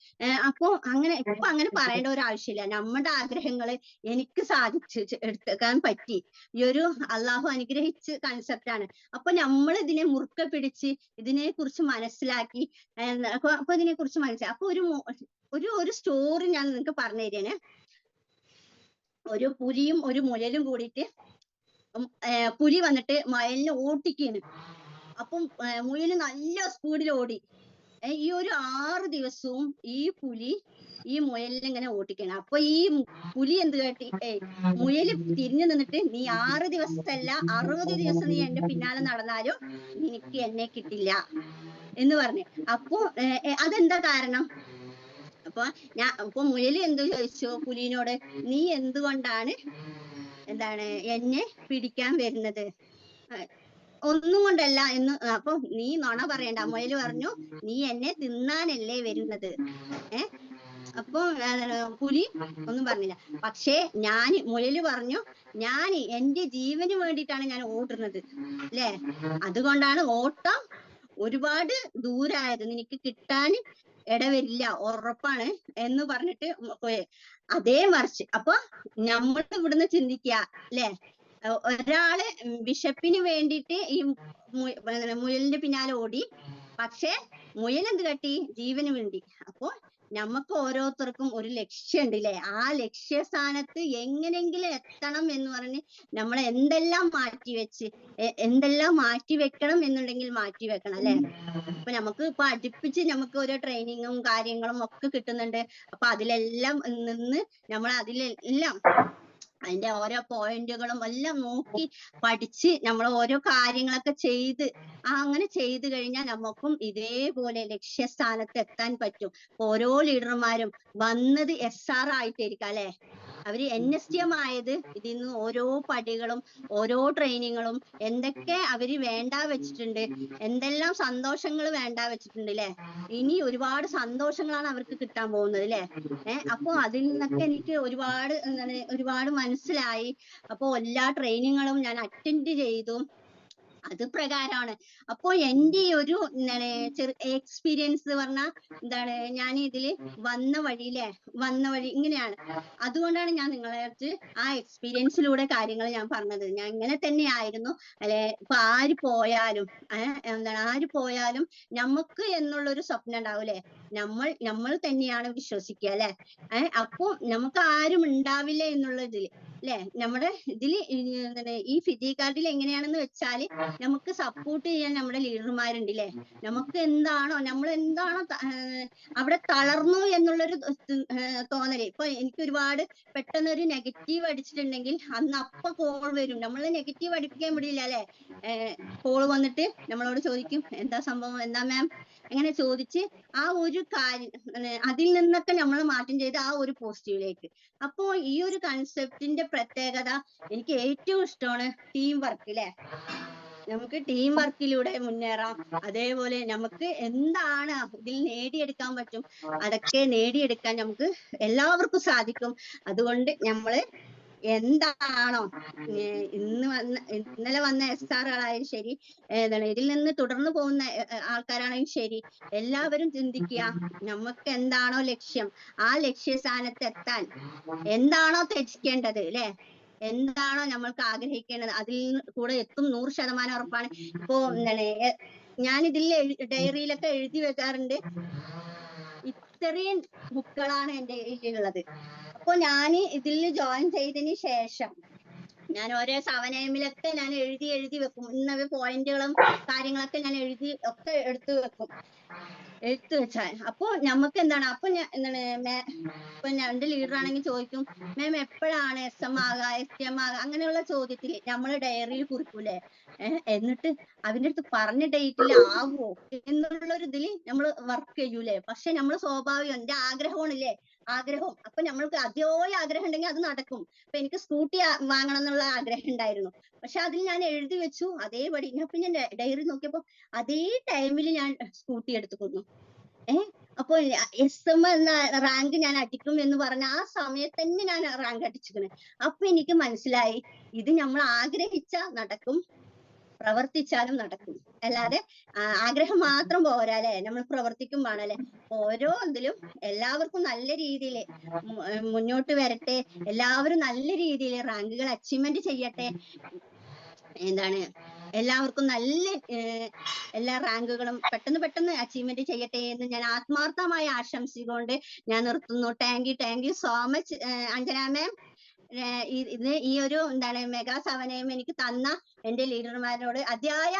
അപ്പൊ അങ്ങനെ ഇപ്പൊ അങ്ങനെ പറയേണ്ട ഒരു ആവശ്യമില്ല. നമ്മുടെ ആഗ്രഹങ്ങള് എനിക്ക് സാധിച്ചു എടുക്കാൻ പറ്റി. ഈ ഒരു അള്ളാഹു അനുഗ്രഹിച്ച കൺസെപ്റ്റ് ആണ്. അപ്പൊ നമ്മൾ ഇതിനെ മുറുക്കെ പിടിച്ച് ഇതിനെ കുറിച്ച് മനസ്സിലാക്കി അപ്പൊ ഇതിനെ കുറിച്ച് മനസ്സിലാക്കി അപ്പൊ ഒരു സ്റ്റോറി ഞാൻ നിങ്ങൾക്ക് പറഞ്ഞു തരണേ. ഒരു പുലിയും ഒരു മുയലും കൂടിയിട്ട് പുലി വന്നിട്ട് മുയലിനെ ഓട്ടിക്കാണ്. അപ്പം മുയല് നല്ല സ്പീഡിൽ ഓടി. ഈ ഒരു 6 ദിവസവും ഈ പുലി ഈ മുയലിനെ ഇങ്ങനെ ഓട്ടിക്കണം. അപ്പൊ ഈ പുലി എന്ത് കാട്ടി, മുയല് തിരിഞ്ഞു നിന്നിട്ട് നീ 6 ദിവസത്തല്ല 60 ദിവസം നീ എന്റെ പിന്നാലെ നടന്നാലും നിനക്ക് എന്നെ കിട്ടില്ല എന്ന് പറഞ്ഞു. അപ്പൊ അതെന്താ കാരണം? അപ്പൊ മുയല് എന്ത് ചോദിച്ചു പുലിനോട്, നീ എന്തുകൊണ്ടാണ് എന്നെ പിടിക്കാൻ വരുന്നത്? ഒന്നും കൊണ്ടല്ല എന്ന്. അപ്പൊ നീ നുണ പറയണ്ട. മുയല് പറഞ്ഞു, നീ എന്നെ തിന്നാനല്ലേ വരുന്നത്. അപ്പൊ പുലി ഒന്നും പറഞ്ഞില്ല. പക്ഷേ മുയല് പറഞ്ഞു, ഞാൻ എന്റെ ജീവന് വേണ്ടിയിട്ടാണ് ഞാൻ ഓടുന്നത് അല്ലേ, അതുകൊണ്ടാണ് ഓട്ടം ഒരുപാട് ദൂരായത്, നിനക്ക് കിട്ടാൻ ഇടവരില്ല, ഉറപ്പാണ് എന്ന് പറഞ്ഞിട്ട് അതേ മറിച്ച്. അപ്പൊ നമ്മൾ ഇവിടുന്ന് ചിന്തിക്കുക അല്ലെ, ഒരാള് വിശപ്പിന് വേണ്ടിയിട്ട് ഈ മുയലിന്റെ പിന്നാലെ ഓടി, പക്ഷെ മുയൽ എന്ത് കട്ടി, ജീവന് വേണ്ടി. അപ്പൊ നമുക്ക് ഓരോരുത്തർക്കും ഒരു ലക്ഷ്യമുണ്ട് അല്ലെ, ആ ലക്ഷ്യസ്ഥാനത്ത് എങ്ങനെങ്കിലും എത്തണം എന്ന് പറഞ്ഞ് നമ്മൾ എന്തെല്ലാം മാറ്റി വെക്കണം എന്നുണ്ടെങ്കിൽ മാറ്റി വെക്കണം അല്ലെ. അപ്പൊ നമുക്ക് ഇപ്പൊ അടുപ്പിച്ച് നമുക്ക് ഓരോ ട്രെയിനിങ്ങും കാര്യങ്ങളും ഒക്കെ കിട്ടുന്നുണ്ട്. അപ്പൊ അതിലെല്ലാം നിന്ന് നമ്മൾ അതിലെല്ലാം അതിന്റെ ഓരോ പോയിന്റുകളും എല്ലാം നോക്കി പഠിച്ച് നമ്മൾ ഓരോ കാര്യങ്ങളൊക്കെ അങ്ങനെ ചെയ്ത് കഴിഞ്ഞാൽ നമുക്കും ഇതേപോലെ ലക്ഷ്യസ്ഥാനത്ത് എത്താൻ പറ്റും. ഓരോ ലീഡർമാരും വന്നത് SR ആയിട്ടായിരിക്കും അല്ലെ, അവര് NSTM ആയത് ഇതിൽ നിന്ന് ഓരോ പടികളും ഓരോ ട്രെയിനിങ്ങുകളും എന്തൊക്കെ അവര് വേണ്ട വെച്ചിട്ടുണ്ട്, എന്തെല്ലാം സന്തോഷങ്ങൾ വേണ്ട വെച്ചിട്ടുണ്ട് അല്ലെ. ഇനി ഒരുപാട് സന്തോഷങ്ങളാണ് അവർക്ക് കിട്ടാൻ പോകുന്നത് അല്ലെ. അപ്പൊ അതിൽ നിന്നൊക്കെ എനിക്ക് ഒരുപാട് മനസ്സിലായി. അപ്പൊ എല്ലാ ട്രെയിനിങ്ങുകളും ഞാൻ അറ്റൻഡ് ചെയ്തു. അത് പ്രകാരമാണ്. അപ്പോ എന്റെ ഒരു എക്സ്പീരിയൻസ് പറഞ്ഞാൽ ഞാൻ ഇതില് വന്ന വഴി ഇങ്ങനെയാണ്. അതുകൊണ്ടാണ് ഞാൻ നിങ്ങളെ അടുത്ത് ആ എക്സ്പീരിയൻസിലൂടെ കാര്യങ്ങൾ ഞാൻ പറഞ്ഞത്. ഞാൻ ഇങ്ങനെ തന്നെയായിരുന്നു അല്ലെ. ഇപ്പൊ ആര് പോയാലും നമുക്ക് എന്നുള്ളൊരു സ്വപ്നം ഉണ്ടാവും അല്ലെ, നമ്മൾ തന്നെയാണ് വിശ്വസിക്കുക അല്ലെ. അപ്പൊ നമുക്ക് ആരും ഉണ്ടാവില്ല എന്നുള്ള ഇതില് അല്ലെ, നമ്മുടെ ഇതില് ഈ ഫിജി കാർഡിൽ എങ്ങനെയാണെന്ന് വെച്ചാല് നമുക്ക് സപ്പോർട്ട് ചെയ്യാൻ നമ്മുടെ ലീഡർമാരുണ്ട് അല്ലെ. നമുക്ക് നമ്മൾ എന്താണോ അവിടെ തളർന്നു എന്നുള്ളൊരു തോന്നല്. ഇപ്പൊ എനിക്ക് ഒരുപാട് പെട്ടെന്ന് ഒരു നെഗറ്റീവ് അടിച്ചിട്ടുണ്ടെങ്കിൽ അപ്പൊ കോൾ വരും. നമ്മളെ നെഗറ്റീവ് അടിപ്പിക്കാൻ വിടില്ല അല്ലെ. കോൾ വന്നിട്ട് നമ്മളോട് ചോദിക്കും, എന്താ സംഭവം, എന്താ മാം, അങ്ങനെ ചോദിച്ച് ആ ഒരു കാര്യം അതിൽ നിന്നൊക്കെ നമ്മൾ മാറ്റം ചെയ്ത് ആ ഒരു പോസിറ്റീവിലേക്ക്. അപ്പോ ഈ ഒരു കൺസെപ്റ്റിന്റെ പ്രത്യേകത എനിക്ക് ഏറ്റവും ഇഷ്ടമാണ് ടീം വർക്ക് അല്ലെ. നമുക്ക് ടീം വർക്കിലൂടെ മുന്നേറാം. അതേപോലെ നമുക്ക് എന്താണ് ഇതിൽ നേടിയെടുക്കാൻ പറ്റും അതൊക്കെ നേടിയെടുക്കാൻ നമുക്ക് എല്ലാവർക്കും സാധിക്കും. അതുകൊണ്ട് നമ്മള് എന്താണോ ഇന്നലെ വന്ന SRകളായാലും ശരി, ഇതിൽ നിന്ന് തുടർന്നു പോകുന്ന ആൾക്കാരാണെങ്കിലും ശരി, എല്ലാവരും ചിന്തിക്കുക നമുക്ക് എന്താണോ ലക്ഷ്യം, ആ ലക്ഷ്യസ്ഥാനത്ത് എത്താൻ എന്താണോ ത്യജിക്കേണ്ടത് അല്ലെ, എന്താണോ നമ്മൾക്ക് ആഗ്രഹിക്കേണ്ടത് അതിൽ കൂടെ എത്തും 100% ഉറപ്പാണ്. ഇപ്പോ ഞാൻ ഇതിൽ ഡയറിയിലൊക്കെ എഴുതി വെക്കാറുണ്ട്, ഇത്രയും ബുക്കുകളാണ് എൻ്റെ കയ്യിലുള്ളത്. അപ്പൊ ഞാൻ ഇതിൽ ജോയിൻ ചെയ്തതിന് ശേഷം ഞാൻ ഓരോ സവനയമിലൊക്കെ ഞാൻ എഴുതി വെക്കും. ഇന്ന പോയിന്റുകളും കാര്യങ്ങളൊക്കെ ഞാൻ എഴുതി ഒക്കെ എടുത്തു വെച്ചാൽ അപ്പൊ നമുക്ക് എന്താണ് അപ്പൊ ഞാൻ എന്താണ് ഇപ്പൊ എന്റെ ലീഡർ ആണെങ്കിൽ ചോദിക്കും, മാം എപ്പോഴാണ് SM ആകുക, STM ആകുക, അങ്ങനെയുള്ള ചോദ്യത്തിൽ നമ്മൾ ഡയറിയിൽ കുറിക്കൂലേ. എന്നിട്ട് അവന്റെ അടുത്ത് പറഞ്ഞ ഡേറ്റിൽ ആവോ എന്നുള്ളൊരു ഇതിൽ നമ്മൾ വർക്ക് ചെയ്യൂലേ. പക്ഷെ നമ്മൾ സ്വാഭാവികം എന്റെ ആഗ്രഹമാണില്ലേ, ആഗ്രഹം. അപ്പൊ നമ്മൾക്ക് അതിയായ ആഗ്രഹം ഉണ്ടെങ്കിൽ അത് നടക്കും. അപ്പൊ എനിക്ക് സ്കൂട്ടി വാങ്ങണം എന്നുള്ള ആഗ്രഹം ഉണ്ടായിരുന്നു. പക്ഷെ അതിൽ ഞാൻ എഴുതി വെച്ചു അതേപടി. അപ്പൊ ഞാൻ ഡയറി നോക്കിയപ്പോ അതേ ടൈമിൽ ഞാൻ സ്കൂട്ടി എടുത്തുകൊണ്ടു. അപ്പൊ SM എന്ന റാങ്ക് ഞാൻ അടിക്കും എന്ന് പറഞ്ഞ ആ സമയത്ത് തന്നെ ഞാൻ റാങ്ക് അടിച്ചിരിക്കണേ. അപ്പൊ എനിക്ക് മനസ്സിലായി ഇത് നമ്മൾ ആഗ്രഹിച്ച നടക്കും, പ്രവർത്തിച്ചാലും നടക്കും. അല്ലാതെ ആഗ്രഹം മാത്രം പോരാ നമ്മൾ പ്രവർത്തിക്കും വേണല്ലേ. ഓരോ ഇതിലും എല്ലാവർക്കും നല്ല രീതിയിൽ മുന്നോട്ട് വരട്ടെ, എല്ലാവരും നല്ല രീതിയിൽ റാങ്കുകൾ അച്ചീവ്മെന്റ് ചെയ്യട്ടെ, എന്താണ് എല്ലാവർക്കും നല്ല എല്ലാ റാങ്കുകളും പെട്ടെന്ന് അച്ചീവ്മെന്റ് ചെയ്യട്ടെ എന്ന് ഞാൻ ആത്മാർത്ഥമായി ആശംസിച്ചുകൊണ്ട് ഞാൻ നിർത്തുന്നു. Thank you so much Anjana ma'am. ഈ ഒരു എന്താണ് മെഗാ 7am എനിക്ക് തന്ന എന്റെ ലീഡർമാരോട് അതിയായ